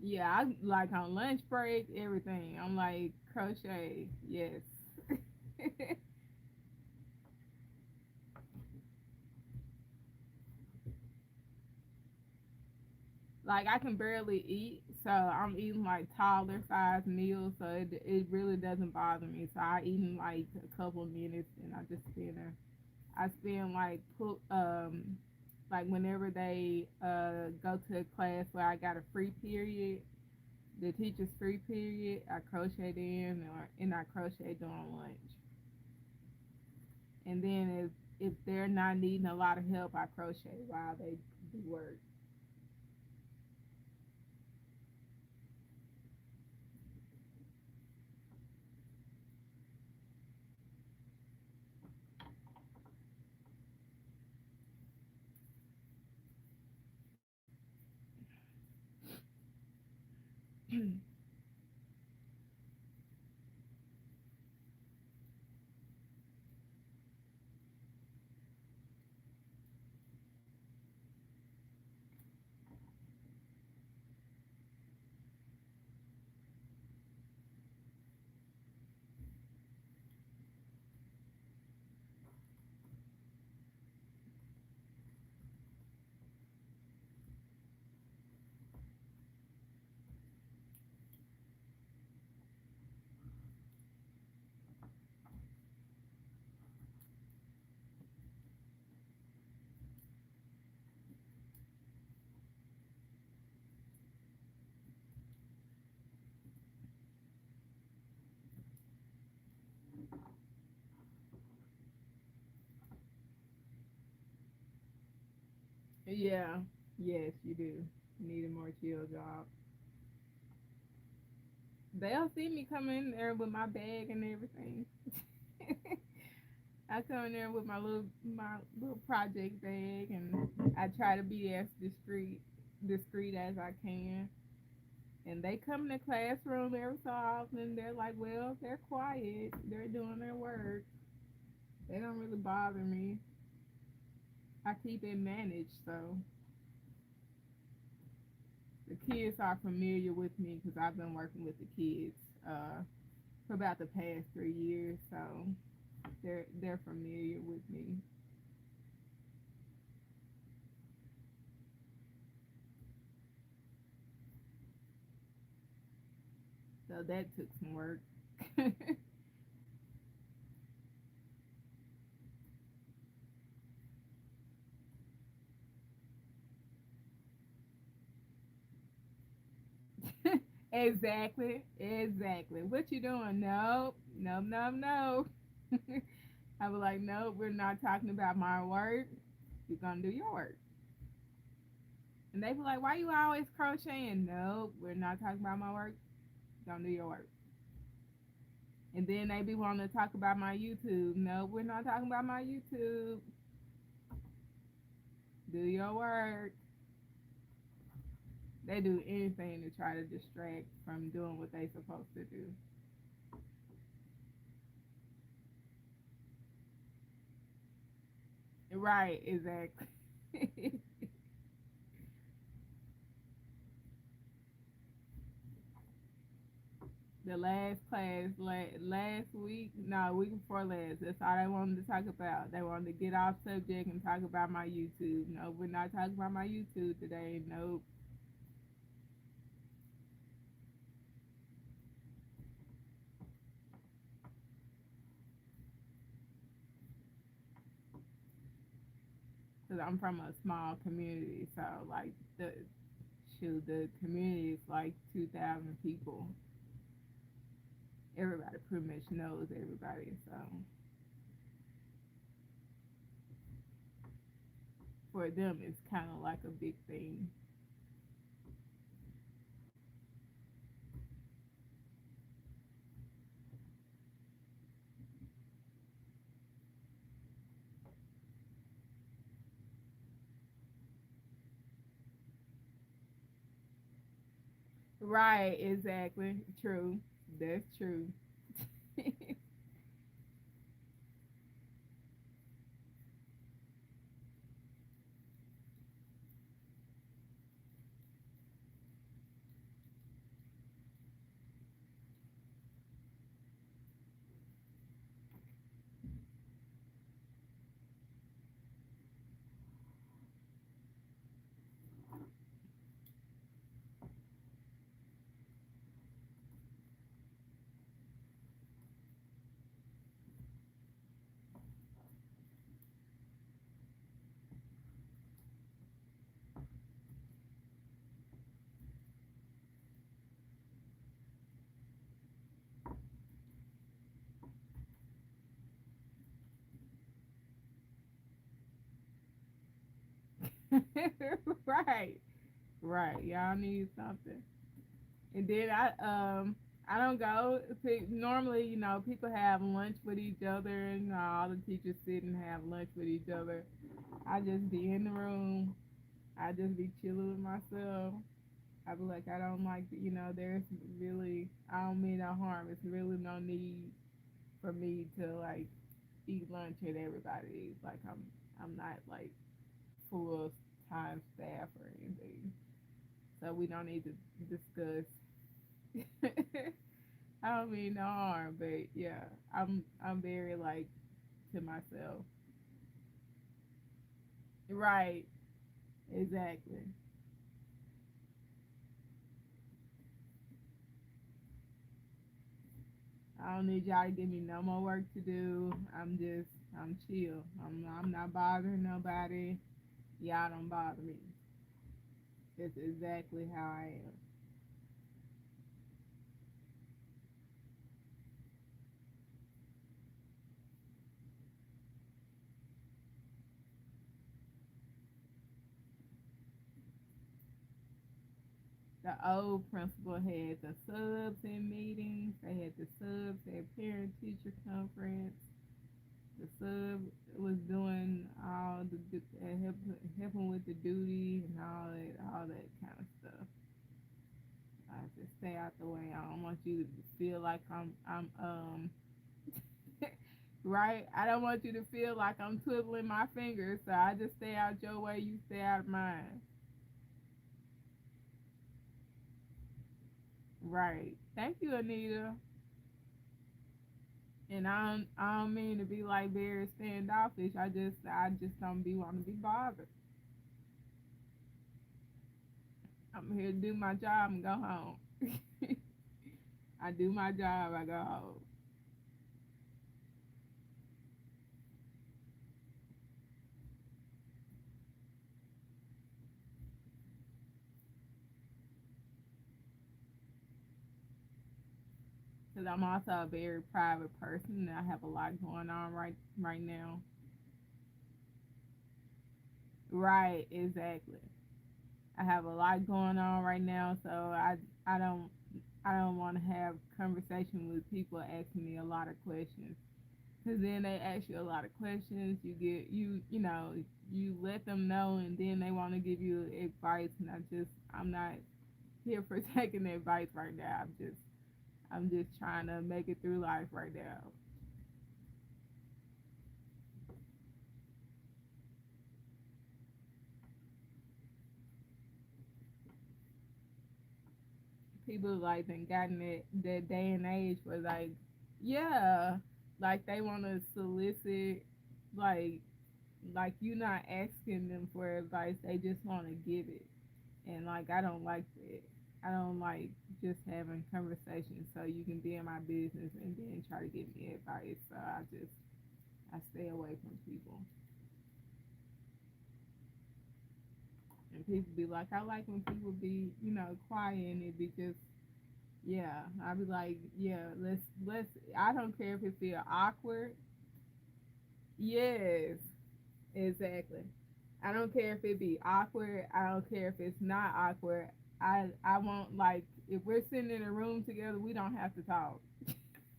Speaker 1: Yeah, I like on lunch break, everything. I'm like crochet, yes. Like I can barely eat, so I'm eating like toddler size meals, so it really doesn't bother me. So I eat in like a couple of minutes, and I just spend there. I spend like whenever they go to a class where I got a free period, the teacher's free period, I crochet in or and I crochet during lunch. And then if they're not needing a lot of help, I crochet while they do work. Yeah, yes, you do. Need a more chill job. They'll see me come in there with my bag and everything. I come in there with my little project bag, and I try to be as discreet as I can. And they come in the classroom every so often. They're like, well, they're quiet. They're doing their work. They don't really bother me. I keep it managed, so the kids are familiar with me because I've been working with the kids for about the past 3 years. So they're familiar with me. So that took some work. Exactly, exactly. What you doing? No, no, no, no. I was like, no, we're not talking about my work. You're gonna do your work. And they be like, why you always crocheting? No, we're not talking about my work. Don't do your work. And then they be wanting to talk about my YouTube. No, we're not talking about my YouTube. Do your work. They do anything to try to distract from doing what they supposed to do. Right, exactly. The last class, last week, no, week before last, that's all they wanted to talk about. They wanted to get off subject and talk about my YouTube. No, we're not talking about my YouTube today. Nope. Because I'm from a small community. So, like, the community is like 2,000 people. Everybody pretty much knows everybody. So, for them, it's kind of like a big thing. Right, exactly. True. That's true. Right. Right. Y'all need something. And then I don't go. Normally, people have lunch with each other, and all the teachers sit and have lunch with each other. I just be in the room. I just be chilling with myself. I be like, I don't like, there's really, I don't mean no harm. It's really no need for me to like eat lunch with everybody. Like I'm not like full time staff or anything, so we don't need to discuss. I don't mean no harm, but yeah, I'm very like to myself. Right, exactly. I don't need y'all to give me no more work to do. I'm chill. I'm not bothering nobody. Y'all don't bother me. It's exactly how I am. The old principal had the subs in meetings. They had the subs at parent teacher conference. The sub was doing all helping with the duty and all that kind of stuff. I just stay out the way. I don't want you to feel like I'm right. I don't want you to feel like I'm twiddling my fingers. So I just stay out your way. You stay out of mine. Right. Thank you, Anita. And I don't mean to be like very standoffish. I just don't be want to be bothered. I'm here to do my job and go home. I do my job. I go home. Because I'm also a very private person, and I have a lot going on right now. Right, exactly. I have a lot going on right now, so I don't I don't want to have conversation with people asking me a lot of questions. Because then they ask you a lot of questions. You let them know, and then they want to give you advice, and I'm not here for taking advice right now. I'm just trying to make it through life right now. people like then gotten that day and age where like, yeah, like they want to solicit, like you not asking them for advice, they just want to give it, and like I don't like that. I don't like just having conversations so you can be in my business and then try to give me advice. So I stay away from people. And people be like, I like when people be, quiet and it be just, yeah. I be like, yeah, let's. I don't care if it feel awkward. Yes, exactly. I don't care if it be awkward. I don't care if it's not awkward. I want, like, if we're sitting in a room together, we don't have to talk.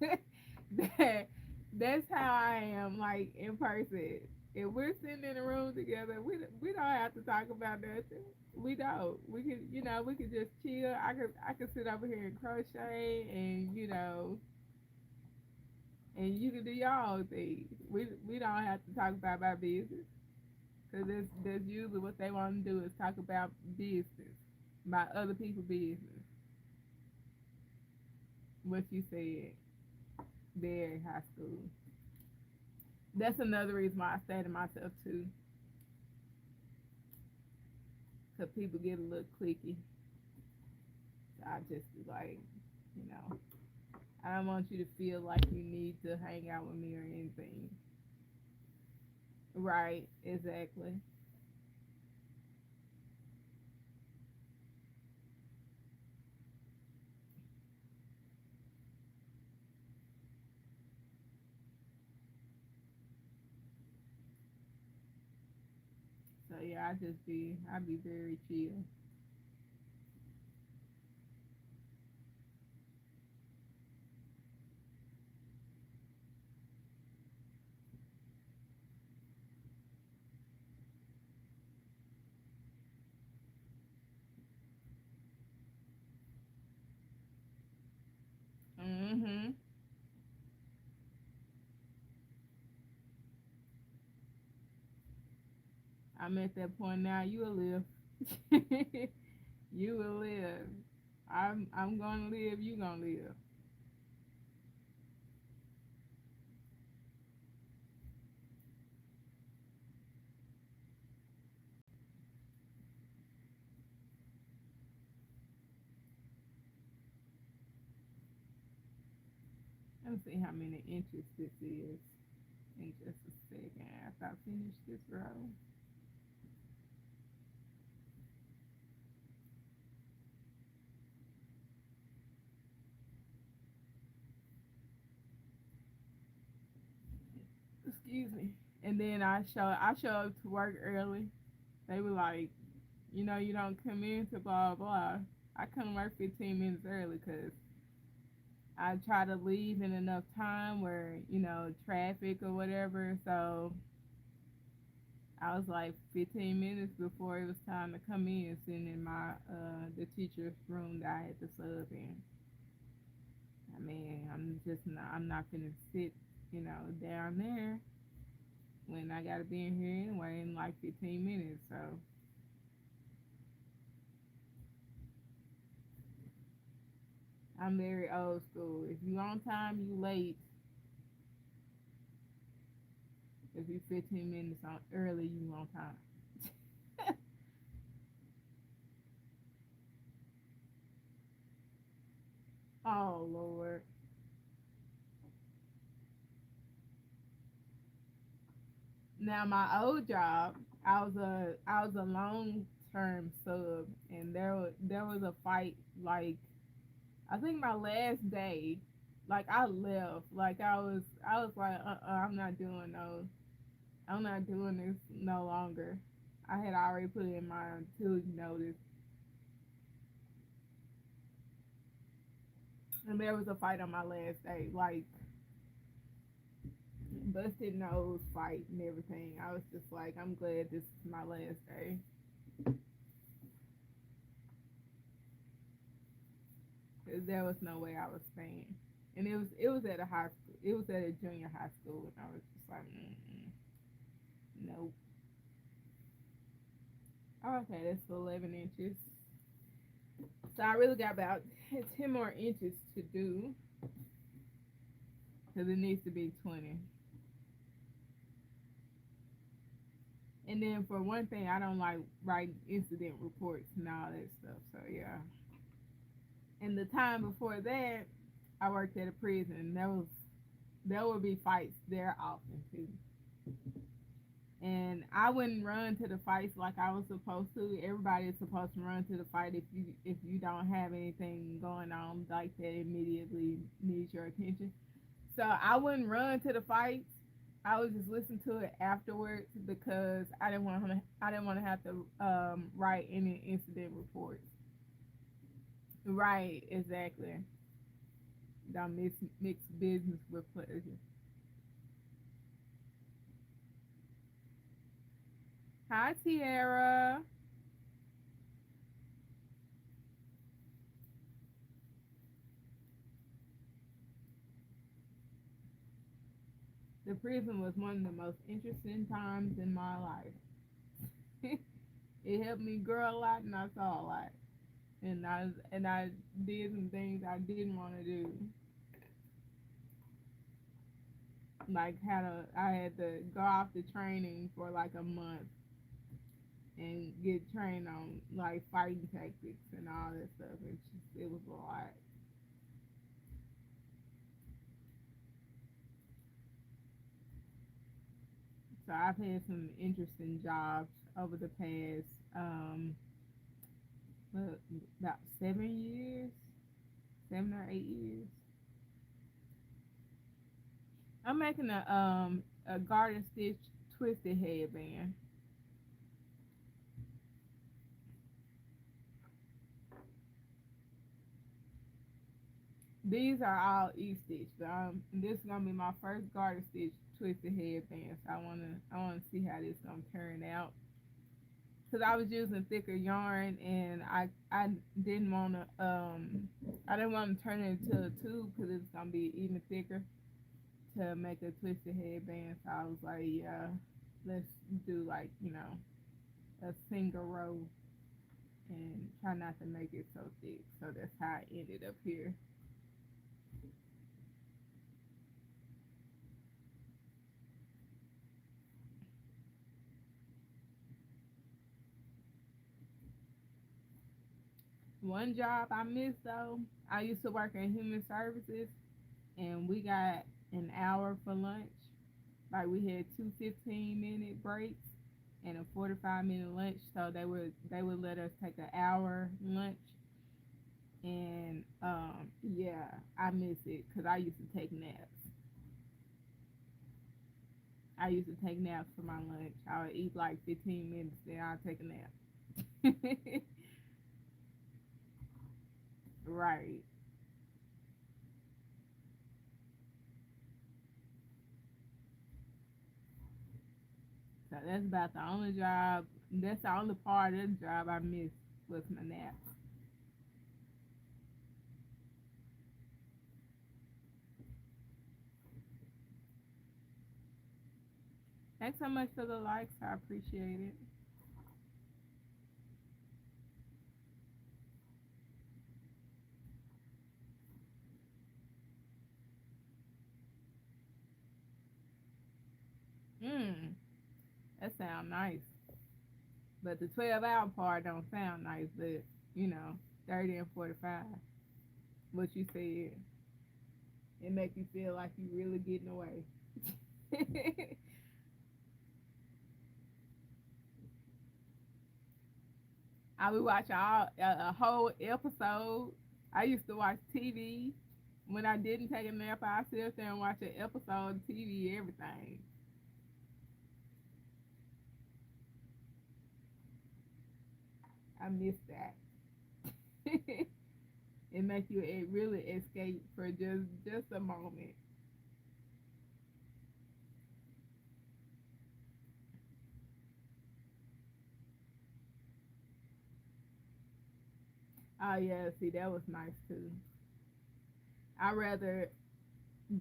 Speaker 1: that that's how I am, like, in person. If we're sitting in a room together, we don't have to talk about nothing. We don't. We can just chill. I could sit over here and crochet, and and you can do your own thing. We don't have to talk about my business, because that's usually what they want to do is talk about business, my other people's business. What you said there in high school. That's another reason why I say to myself too, because people get a little clicky. So I just be like, you know, I don't want you to feel like you need to hang out with me or anything. Right, exactly. So yeah, I be very chill. Mhm. I'm at that point now. You will live. You will live. I'm gonna live. You gonna live. Let's see how many inches this is in just a second after I finish this row. Excuse me. And then I show up to work early. They were like, you don't come in to blah blah. I come work 15 minutes early because I try to leave in enough time where traffic or whatever. So I was like 15 minutes before it was time to come in, sitting in my the teacher's room that I had to sub in. I mean, I'm not gonna sit down there when I gotta be in here anyway in like 15 minutes. So I'm very old school. If you on time, you late. If you 15 minutes on early, you on time. Oh Lord. Now my old job, I was a long term sub, and there was a fight, like I think my last day, like I left, like I was like, I'm not doing this no longer. I had already put in my 2 week notice, and there was a fight on my last day, like busted nose fight and everything. I was just like, I'm glad this is my last day, because there was no way I was staying, and it was at a high school, it was at a junior high school, and I was just like, nope. Oh, okay, that's 11 inches. So I really got about 10 more inches to do because it needs to be 20. And then for one thing, I don't like writing incident reports and all that stuff. So yeah. And the time before that, I worked at a prison. There would be fights there often too. And I wouldn't run to the fights like I was supposed to. Everybody is supposed to run to the fight if you don't have anything going on like that immediately needs your attention. So I wouldn't run to the fights. I would just listen to it afterwards because I didn't want to have to write any incident reports. Right, exactly. Don't mix business with pleasure. Hi, Tiara. The prison was one of the most interesting times in my life. It helped me grow a lot, and I saw a lot, and I did some things I didn't want to do, like I had to go off the training for like a month and get trained on like fighting tactics and all that stuff. It was a lot. So I've had some interesting jobs over the past what, about 7 years, 7 or 8 years. I'm making a garden stitch twisted headband. These are all E-stitch. This is gonna be my first garter stitch twisted headband. So I wanna see how this gonna turn out. Cause I was using thicker yarn and I didn't wanna I didn't want to turn it into a tube because it's gonna be even thicker to make a twisted headband. So I was like, yeah, let's do like a single row and try not to make it so thick. So that's how I ended up here. One job I missed though, I used to work in human services and we got an hour for lunch. Like we had two 15-minute breaks and a 45-minute lunch. So they would let us take an hour lunch. And yeah, I miss it because I used to take naps. I used to take naps for my lunch. I would eat like 15 minutes, then I'd take a nap. Right. So that's about the only job. That's the only part of the job I missed was my naps. Thanks so much for the likes. I appreciate it. Mm, that sounds nice. But the 12-hour part don't sound nice. But you know, 30 and 45. What you said, it make you feel like you really getting away. I would watch a whole episode. I used to watch TV. When I didn't take a nap, I sit there and watch an episode of TV, everything. I miss that. It makes you really escape for just a moment. Oh yeah, see that was nice too. I rather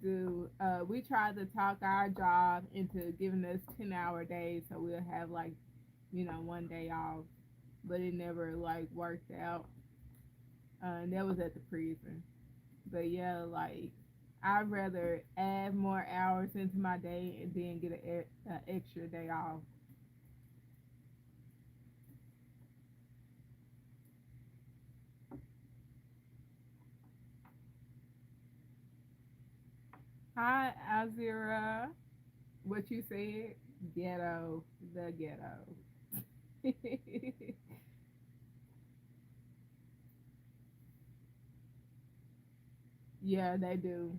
Speaker 1: do. We tried to talk our job into giving us 10-hour days, so we'll have like one day off, but it never like worked out. and that was at the prison. But yeah, like I'd rather add more hours into my day and then get an extra day off. Hi, Azira. What you said? Ghetto, the ghetto. Yeah, they do.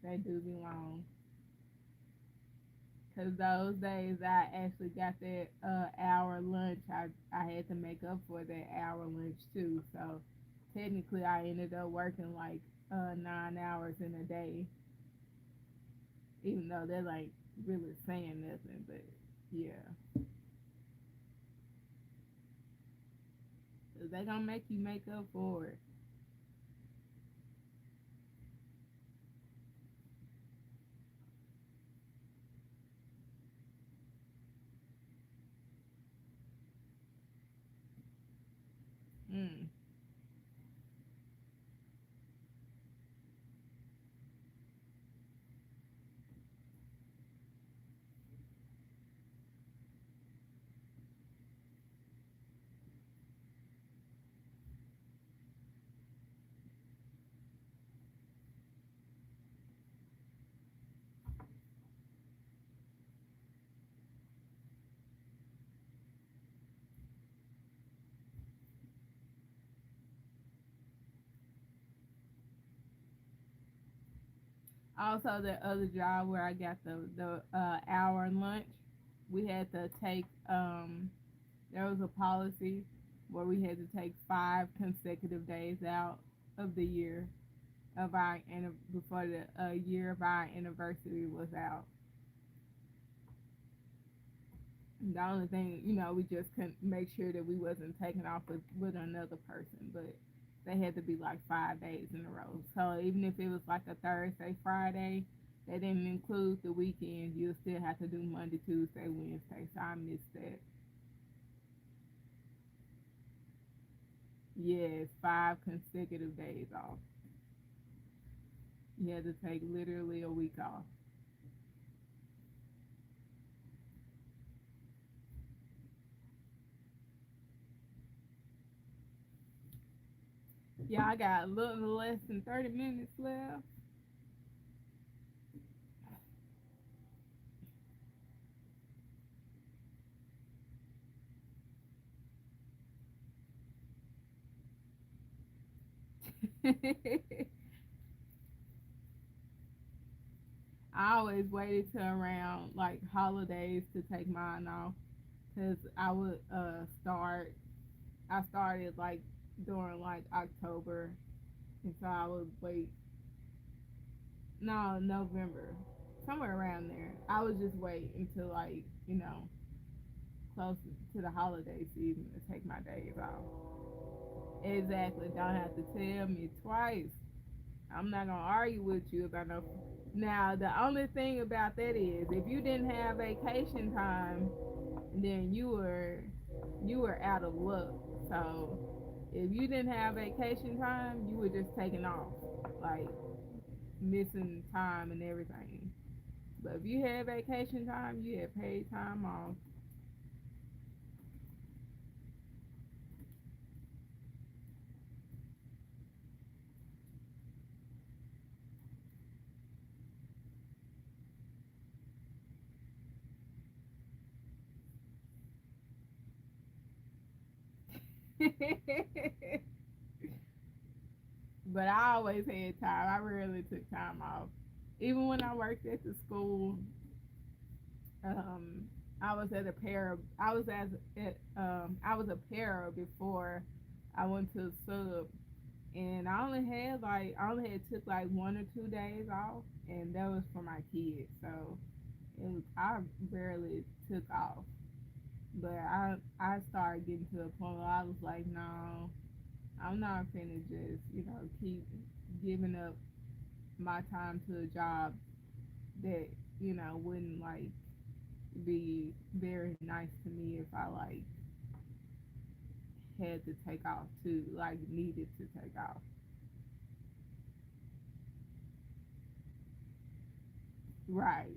Speaker 1: They do belong. Cause those days I actually got that hour lunch. I had to make up for that hour lunch too. So technically, I ended up working like 9 hours in a day, even though they're like really saying nothing. But yeah, 'cause they gonna make you make up for it. Mm. Also, the other job where I got the hour lunch, we had to take there was a policy where we had to take 5 consecutive days out of the year of our before the year of our anniversary was out. The only thing, we just couldn't make sure that we wasn't taking off with another person, but they had to be like 5 days in a row. So even if it was like a Thursday, Friday, they didn't include the weekends. You'll still have to do Monday, Tuesday, Wednesday. So I missed that. Yes, 5 consecutive days off. You had to take literally a week off. Yeah, I got a little less than 30 minutes left. I always waited till around like holidays to take mine off because I would start. I started like during like October, and so I would wait. No, November, somewhere around there. I would just wait until like close to the holiday season to take my days off. Exactly. Don't have to tell me twice. I'm not gonna argue with you about no. Now the only thing about that is if you didn't have vacation time, then you were out of luck. So if you didn't have vacation time, you were just taking off, like missing time and everything. But if you had vacation time, you had paid time off. But I always had time. I rarely took time off. Even when I worked at the school, um, I was at a para. I was as at I was a para before I went to sub, and I only had took like 1 or 2 days off, and that was for my kids. So I barely took off. But I started getting to a point where I was like, no, I'm not finna just keep giving up my time to a job that wouldn't like be very nice to me if I like had to take off too, like needed to take off. Right.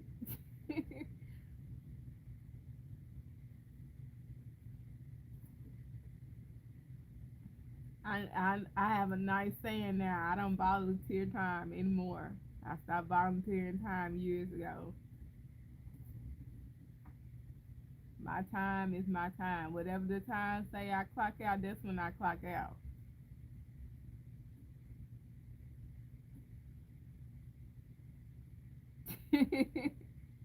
Speaker 1: I have a nice saying now. I don't volunteer time anymore. I stopped volunteering time years ago. My time is my time. Whatever the time say I clock out, that's when I clock out.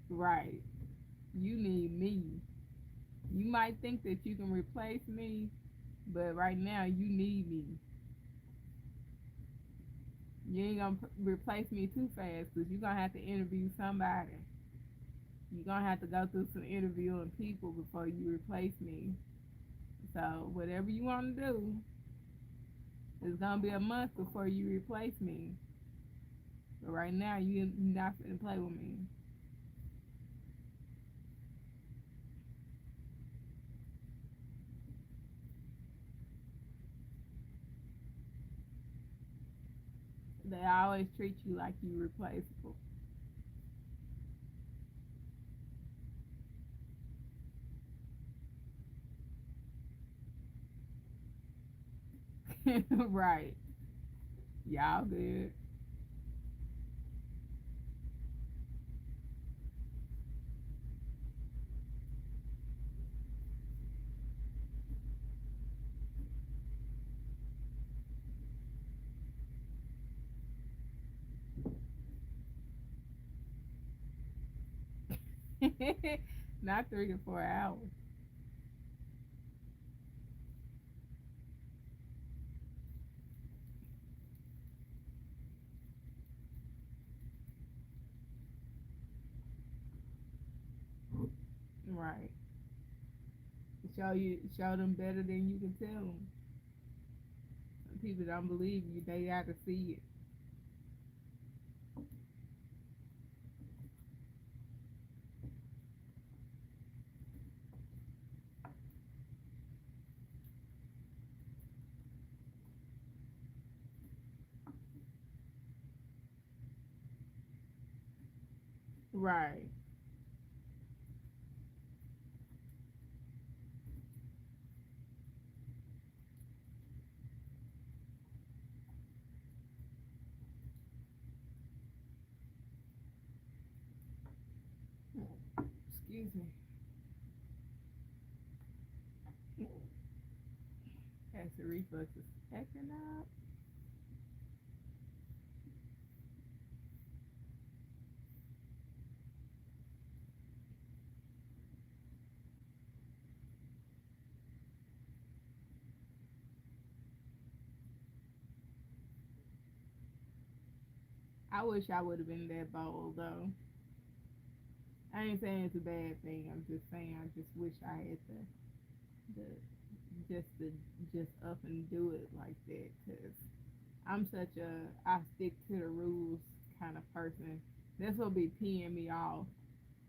Speaker 1: Right. You need me. You might think that you can replace me, but right now you need me. You ain't gonna replace me too fast because you're gonna have to interview somebody. You're gonna have to go through some interviewing people before you replace me. So whatever you want to do, it's gonna be a month before you replace me. But right now, you're not gonna play with me. They always treat you like you replaceable. Right. Y'all good. Not 3 to 4 hours. Right. Show them better than you can tell them. Some people don't believe you. They got to see it. Right. Excuse me. Acid reflux is acting up. I wish I would have been that bold though. I ain't saying it's a bad thing. I'm just saying I just wish I had the just up and do it like that because I'm such a I stick to the rules kind of person. That's what be peeing me off.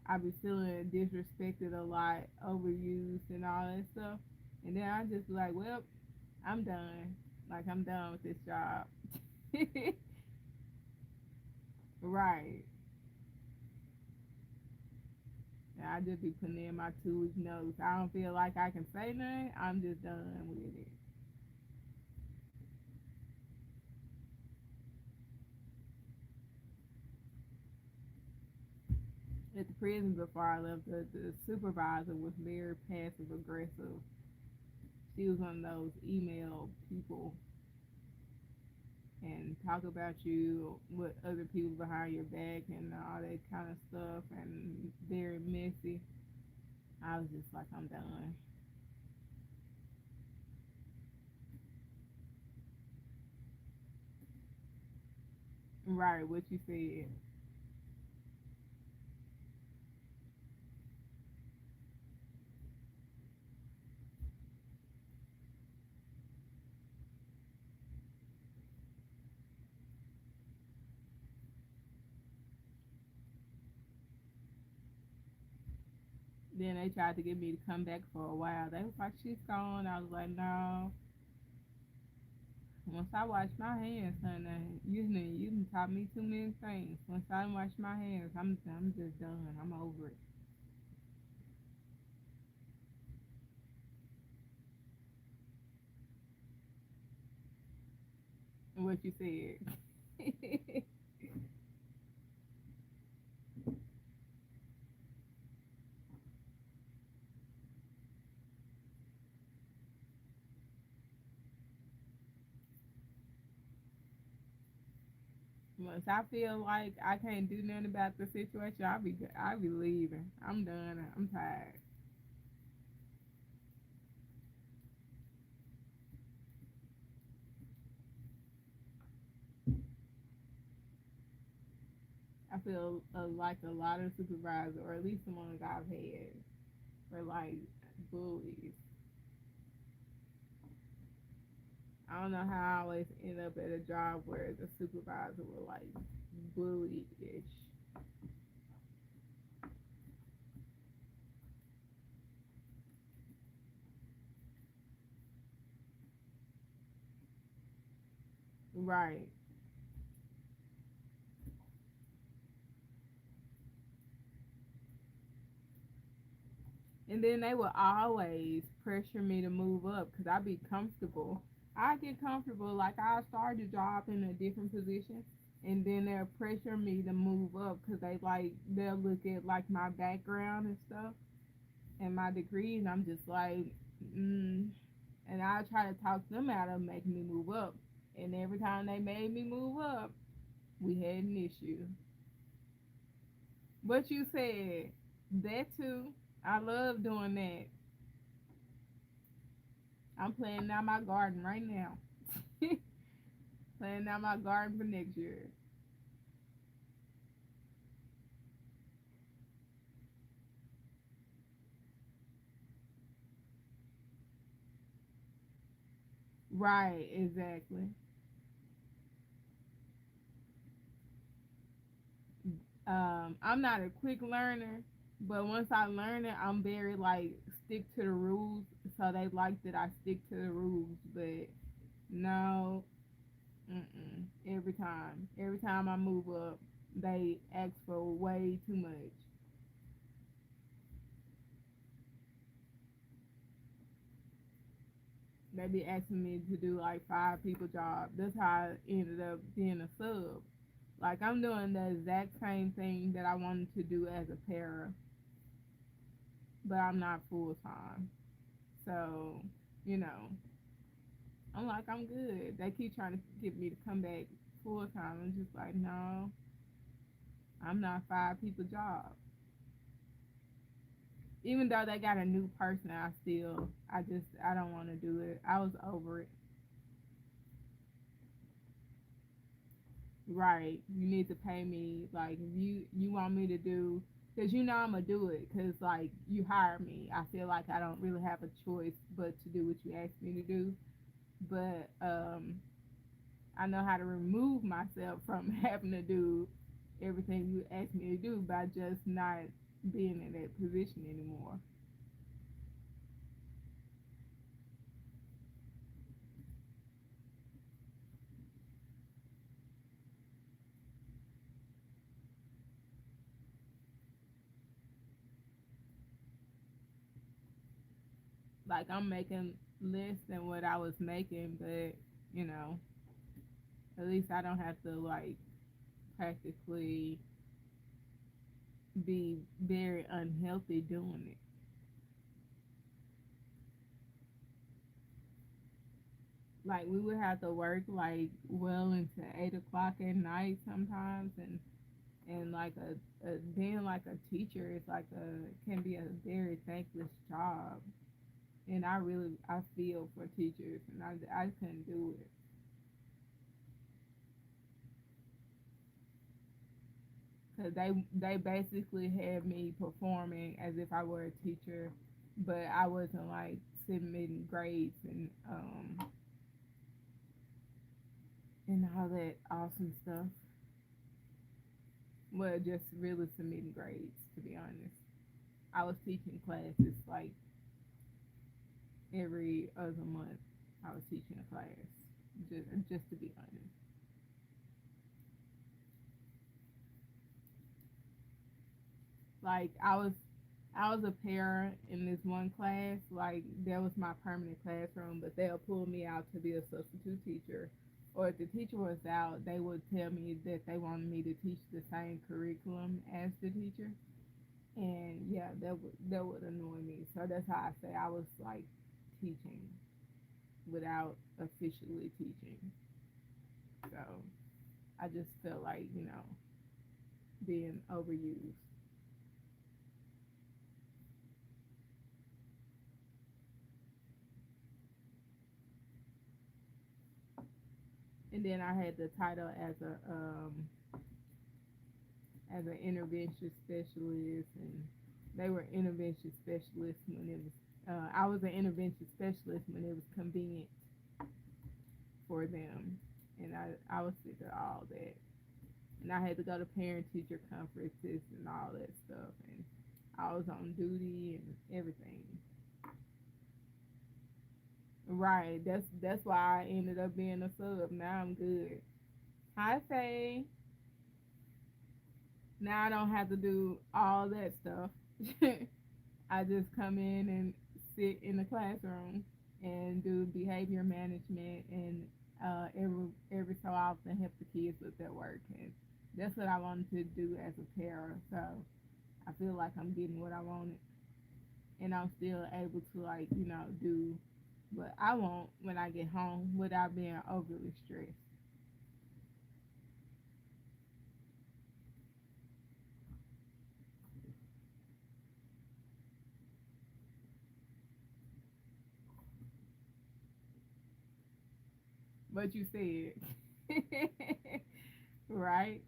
Speaker 1: I be feeling disrespected a lot, overused and all that stuff. And then I just be like, well, I'm done. Like I'm done with this job. Right. And I just be putting in my 2 week notes. I don't feel like I can say nothing. I'm just done with it. At the prison before I left, the supervisor was very passive aggressive. She was one of those email people and talk about you with other people behind your back and all that kind of stuff and very messy. I was just like, I'm done. Right, what you said. Then they tried to get me to come back for a while. They was like, she's gone. I was like, no. Once I wash my hands, honey, you done taught me too many things. Once I wash my hands, I'm just done. I'm over it. What you said. Once I feel like I can't do nothing about the situation, I'll be leaving. I'm done. I'm tired. I feel like a lot of supervisors, or at least the ones I've had, were like bullies. I don't know how I always end up at a job where the supervisor were like bully-ish. Right. And then they would always pressure me to move up because I'd be comfortable. I get comfortable, like I start a job in a different position, and then they'll pressure me to move up because they'll look at like my background and stuff and my degree, and I'm just like, mm. And I try to talk them out of making me move up, and every time they made me move up, we had an issue. But you said that too. I love doing that. I'm planting out my garden right now. Planting out my garden for next year. Right, exactly. I'm not a quick learner, but once I learn it, I'm very like stick to the rules. So they like that I stick to the rules, but no, mm-mm. Every time I move up, they ask for way too much. They be asking me to do like five people job. That's how I ended up being a sub. Like I'm doing the exact same thing that I wanted to do as a para, but I'm not full time. So, you know, I'm like I'm good. They keep trying to get me to come back full time. I'm just like, no, I'm not five people job. Even though they got a new person, I don't want to do it. I was over it. Right. You need to pay me. Like, if you want me to do, because you know I'm going to do it, because, like, you hire me. I feel like I don't really have a choice but to do what you ask me to do. But I know how to remove myself from having to do everything you ask me to do by just not being in that position anymore. Like, I'm making less than what I was making, but, you know, at least I don't have to, like, practically be very unhealthy doing it. Like we would have to work like well into 8 o'clock at night sometimes, and like a being like a teacher is like a can be a very thankless job. And I feel for teachers, and I couldn't do it because they basically had me performing as if I were a teacher, but I wasn't like submitting grades and all that awesome stuff. Well, just really submitting grades, to be honest. I was teaching classes like every other month. I was teaching a class, just to be honest. Like I was a parent in this one class. Like that was my permanent classroom, but they'll pull me out to be a substitute teacher. Or if the teacher was out, they would tell me that they wanted me to teach the same curriculum as the teacher. And yeah, that would annoy me. So that's how I say I was like teaching without officially teaching. So I just felt like, being overused. And then I had the title as an intervention specialist, and they were intervention specialists when it was. I was an intervention specialist when it was convenient for them, and I was sick of all that. And I had to go to parent teacher conferences and all that stuff, and I was on duty and everything. Right. That's why I ended up being a sub. Now I'm good. Hi Faye. Now I don't have to do all that stuff. I just come in and sit in the classroom and do behavior management and every so often help the kids with their work, and that's what I wanted to do as a parent. So I feel like I'm getting what I wanted, and I'm still able to like do what I want when I get home without being overly stressed. But you said right.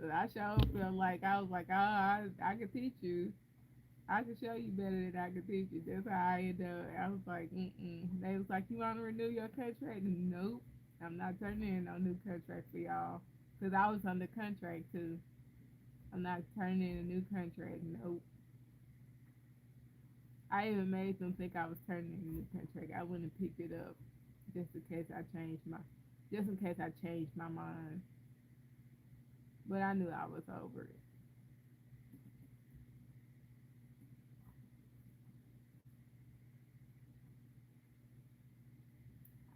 Speaker 1: So I sure feel like I was like, oh, I could teach you. I could show you better than I could teach you. That's how I ended up. I was like, mm-mm. They was like, you want to renew your contract? Nope. I'm not turning in no new contract for y'all. Because I was under contract too. I'm not turning in a new contract. Nope. I even made them think I was turning in a new contract. I wouldn't have picked it up just in case I changed my mind. But I knew I was over it.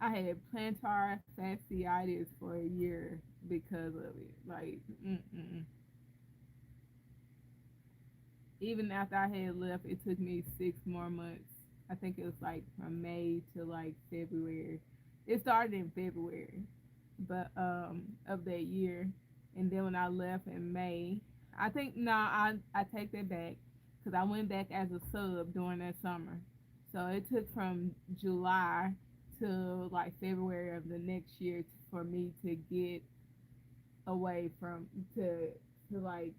Speaker 1: I had plantar fasciitis for a year because of it. Like, mm-mm. Even after I had left, it took me 6 more months. I think it was like from May to like February. It started in February, but of that year, and then when I left in May, I think no, I take that back because I went back as a sub during that summer. So it took from July to like February of the next year for me to get away from to like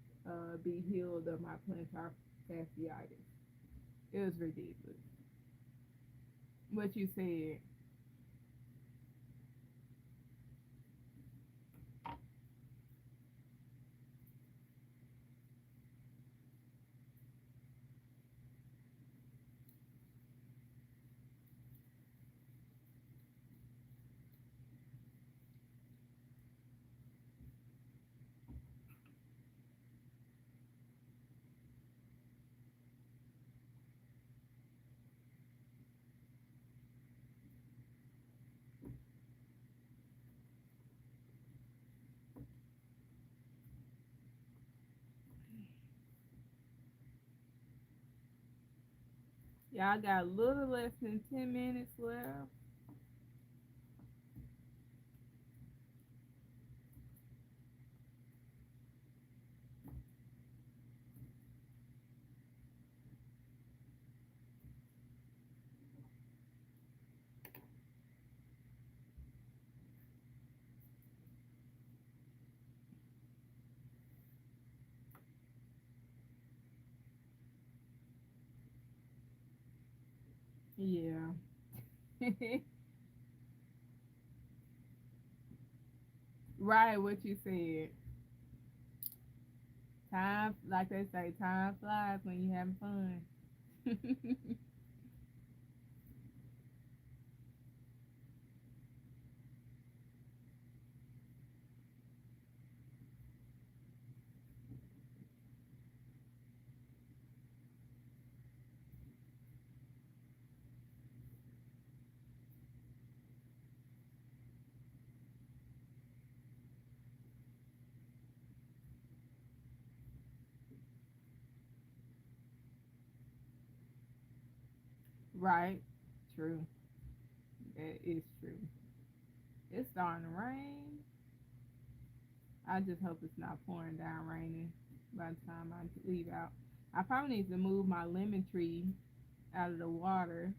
Speaker 1: be healed of my plantar fasciitis. It was ridiculous. What you said. Y'all got a little less than 10 minutes left. Yeah. Right, what you said. Time, like they say, time flies when you having fun. Right. True. That is true. It's starting to rain. I just hope it's not pouring down raining by the time I leave out. I probably need to move my lemon tree out of the water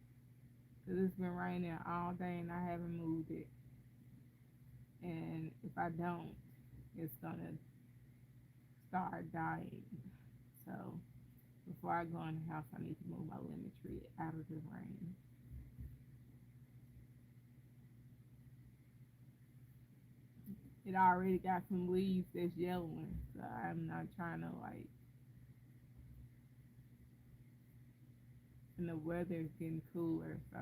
Speaker 1: because it's been raining all day and I haven't moved it. And if I don't, it's gonna start dying. So before I go in the house, I need to move my lemon tree out of the rain. It already got some leaves that's yellowing, so I'm not trying to like. And the weather's getting cooler, so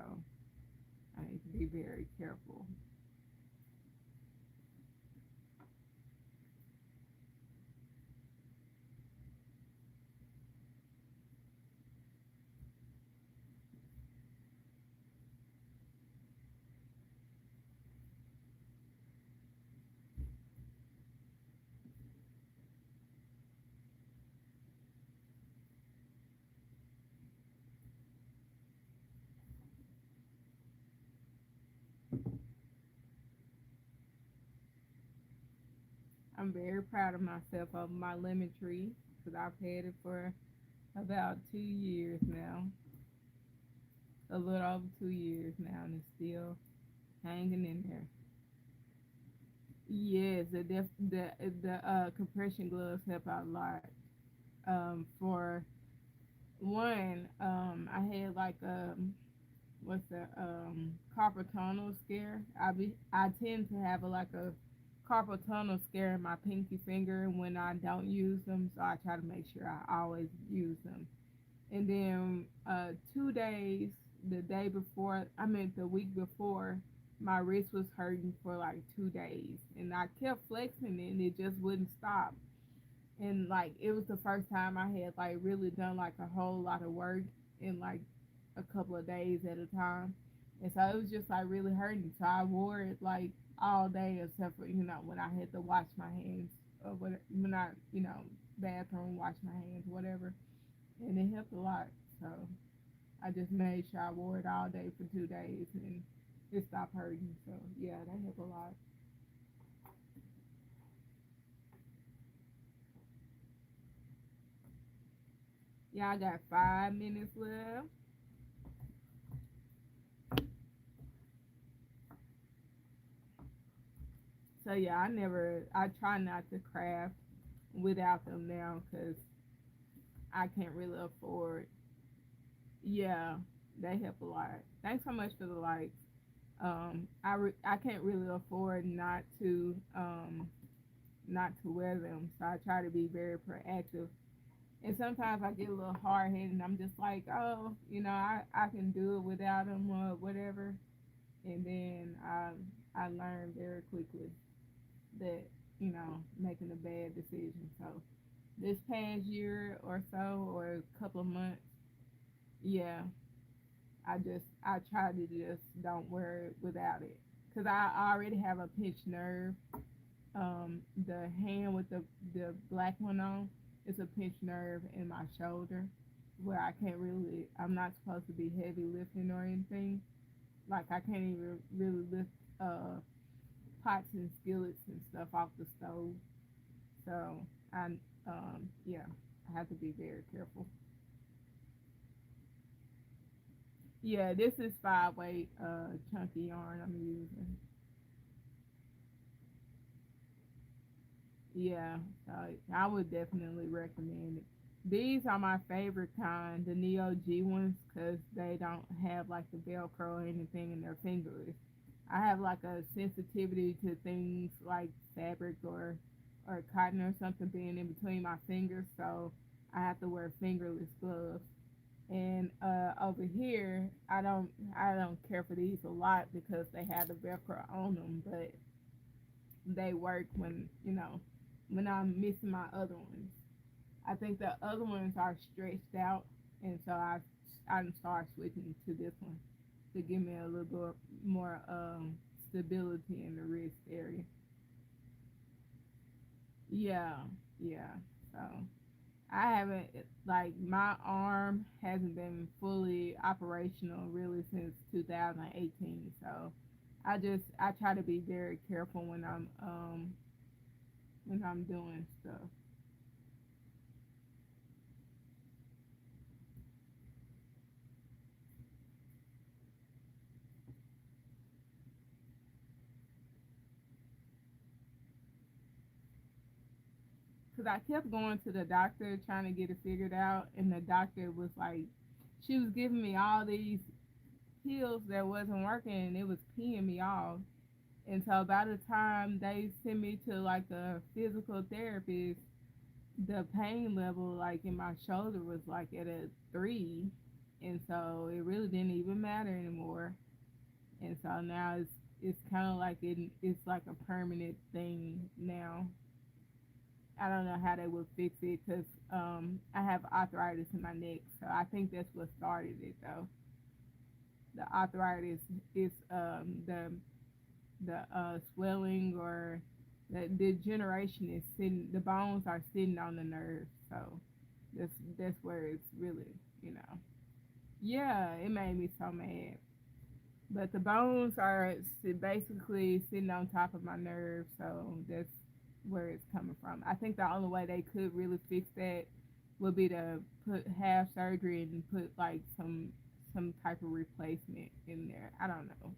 Speaker 1: I need to be very careful. I'm very proud of myself of my lemon tree because I've had it for about 2 years now, a little over 2 years now, and it's still hanging in there. Yes, the compression gloves help out a lot. For one, I had like what's the carpal tunnel scare. I tend to have like a carpal tunnel scare in my pinky finger when I don't use them, so I try to make sure I always use them. And then 2 days, the day before, I meant the week before, my wrist was hurting for like 2 days, and I kept flexing it, and it just wouldn't stop. And like it was the first time I had like really done like a whole lot of work in like a couple of days at a time, and so it was just like really hurting. So I wore it like all day except for when I had to wash my hands or when I bathroom wash my hands whatever, and it helped a lot. So I just made sure I wore it all day for 2 days and it stopped hurting. So yeah, that helped a lot. Yeah, I got 5 minutes left. So yeah, I try not to craft without them now because I can't really afford. Yeah, they help a lot. Thanks so much for the likes. I can't really afford not to wear them, so I try to be very proactive. And sometimes I get a little hard headed, and I'm just like, oh, I can do it without them or whatever. And then I learn very quickly that making a bad decision. So this past year or so, or a couple of months, yeah, I try to just don't wear it without it because I already have a pinched nerve. The hand with the black one on, it's a pinched nerve in my shoulder where I'm not supposed to be heavy lifting or anything. Like I can't even really lift uh pots and skillets and stuff off the stove. So yeah, I have to be very careful. Yeah, this is 5 weight chunky yarn I'm using. Yeah, so I would definitely recommend it. These are my favorite kind, the Neo G ones, because they don't have like the Velcro or anything in their fingers. I have like a sensitivity to things like fabric or or cotton or something being in between my fingers, so I have to wear fingerless gloves. And over here, I don't care for these a lot because they have the Velcro on them, but they work when I'm missing my other ones. I think the other ones are stretched out, and so I start switching to this one to give me a little bit more stability in the wrist area. Yeah, yeah. So I haven't like my arm hasn't been fully operational really since 2018. So I try to be very careful when I'm doing stuff. Cause I kept going to the doctor trying to get it figured out, and the doctor was like, she was giving me all these pills that wasn't working, and it was peeing me off. And so by the time they sent me to like a physical therapist, the pain level like in my shoulder was like at a 3, and so it really didn't even matter anymore. And so now it's kind of like it's like a permanent thing now. I don't know how they would fix it because I have arthritis in my neck, so I think that's what started it though. The arthritis is the swelling or the degeneration is sitting. The bones are sitting on the nerve, so that's where it's really you know. Yeah, it made me so mad. But the bones are basically sitting on top of my nerve, so that's where it's coming from. I think the only way they could really fix that would be to put have surgery and put like some type of replacement in there. I don't know.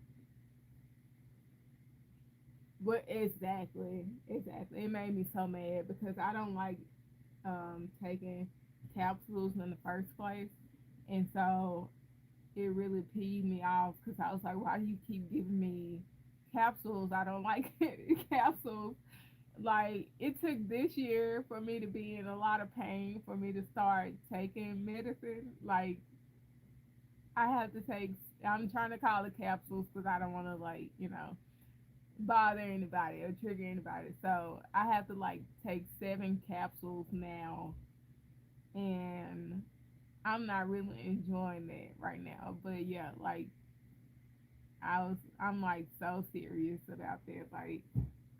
Speaker 1: What exactly? Exactly. It made me so mad because I don't like taking capsules in the first place, and so it really peed me off because I was like, why do you keep giving me capsules? I don't like capsules. Like it took this year for me to be in a lot of pain for me to start taking medicine. Like I have to take. I'm trying to call it capsules because I don't want to like bother anybody or trigger anybody. So I have to like take 7 capsules now, and I'm not really enjoying that right now. But yeah, like I'm like so serious about that. Like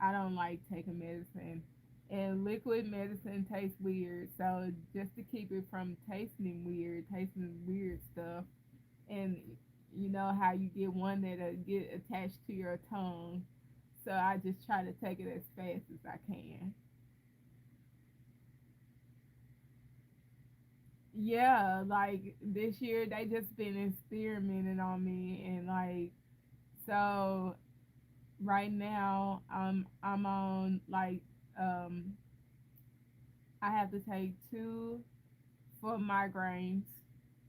Speaker 1: I don't like taking medicine. And liquid medicine tastes weird, so just to keep it from tasting weird stuff, and you know how you get one that'll get attached to your tongue, so I just try to take it as fast as I can. Yeah, like this year they just been experimenting on me, and like so right now I'm on like um I have to take 2 for migraines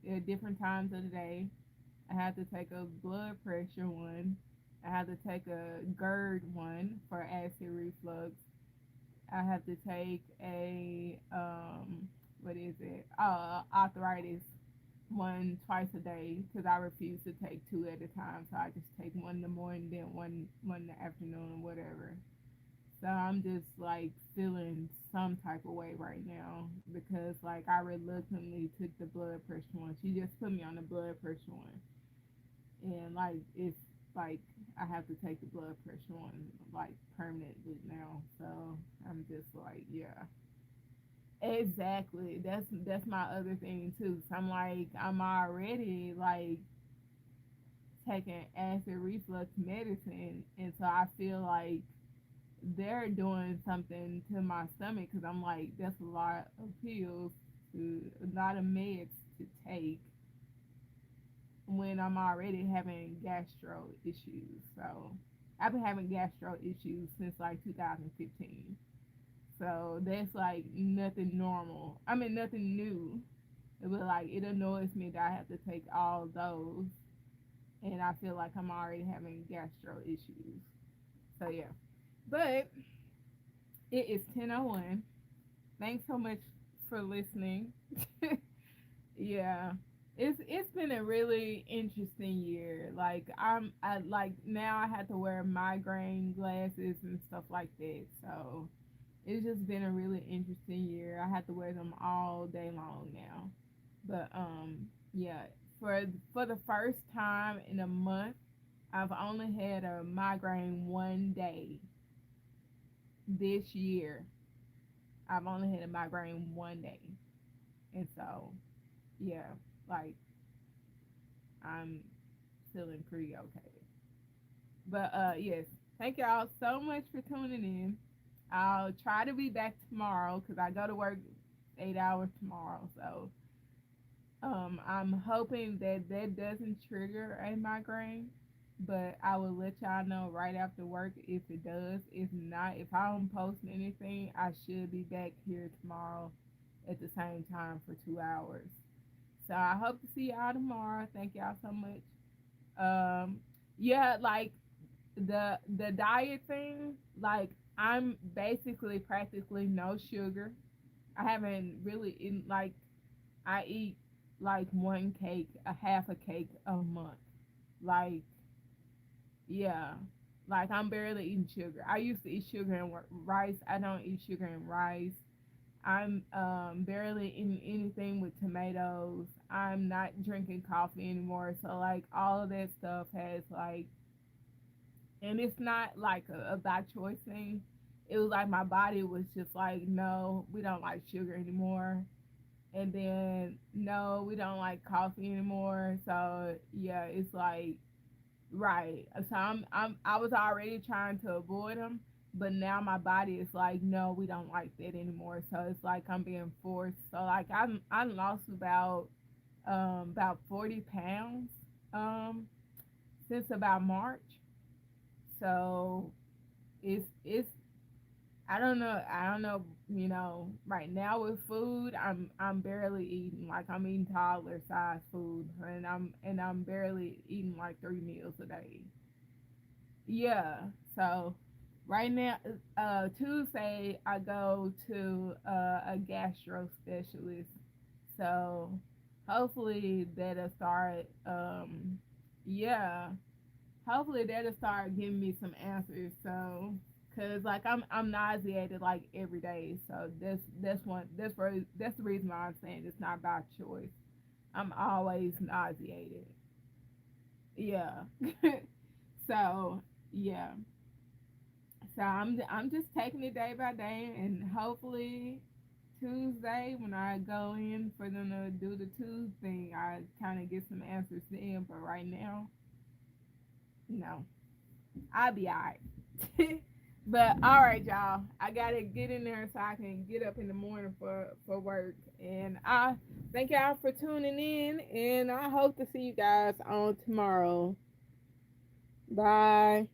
Speaker 1: at different times of the day. I have to take a blood pressure one. I have to take a GERD one for acid reflux. I have to take a what is it? Arthritis one twice a day because I refuse to take 2 at a time. So I just take one in the morning, then one in the afternoon, or whatever. So I'm just like feeling some type of way right now because like I reluctantly took the blood pressure one. She just put me on the blood pressure one, and like it's like I have to take the blood pressure one like permanently now. So I'm just like, yeah, exactly. That's my other thing too. So I'm like, I'm already like taking acid reflux medicine, and so I feel like they're doing something to my stomach because I'm like, that's a lot of pills a lot of meds to take when I'm already having gastro issues. So I've been having gastro issues since like 2015. So that's like nothing normal. I mean, nothing new. But like, it annoys me that I have to take all those, and I feel like I'm already having gastro issues. So yeah, but It is 10:01. Thanks so much for listening. Yeah. It's been a really interesting year. Like I like now I have to wear migraine glasses and stuff like that. So it's just been a really interesting year. I have to wear them all day long now. But yeah, for the first time in a month, I've only had a migraine one day this year. I've only had a migraine one day. And so, yeah, like I'm feeling pretty okay. But yes, thank y'all so much for tuning in. I'll try to be back tomorrow because I go to work 8 hours tomorrow. So I'm hoping that that doesn't trigger a migraine. But I will let y'all know right after work if it does. If not, if I don't post anything, I should be back here tomorrow at the same time for 2 hours. So I hope to see y'all tomorrow. Thank y'all so much. Um, yeah, like the diet thing, like I'm basically practically no sugar. I haven't really eaten like I eat like one cake, a half a cake a month. Like yeah, like I'm barely eating sugar. I used to eat sugar and rice. I don't eat sugar and rice. I'm barely eating anything with tomatoes. I'm not drinking coffee anymore. So like all of that stuff has like, and it's not like a by choice thing. It was like my body was just like, no, we don't like sugar anymore. And then no, we don't like coffee anymore. So yeah, it's like right. So I was already trying to avoid them, but now my body is like, no, we don't like that anymore. So it's like I'm being forced. So like I lost about 40 pounds um since about March. So it's I don't know, right now with food, I'm barely eating. Like I'm eating toddler size food and I'm barely eating like 3 meals a day. Yeah. So right now, Tuesday I go to a gastro specialist. So hopefully that'll start. Yeah. Hopefully that'll start giving me some answers. So, cause like I'm nauseated like every day. So that's the reason why I'm saying it's not by choice. I'm always nauseated. Yeah. So yeah. So I'm just taking it day by day, and hopefully Tuesday when I go in for them to do the Tuesday thing, I kind of get some answers then. But right now, no, I'll be alright. But all right, y'all, I gotta get in there so I can get up in the morning for work. And I thank y'all for tuning in, and I hope to see you guys on tomorrow. Bye.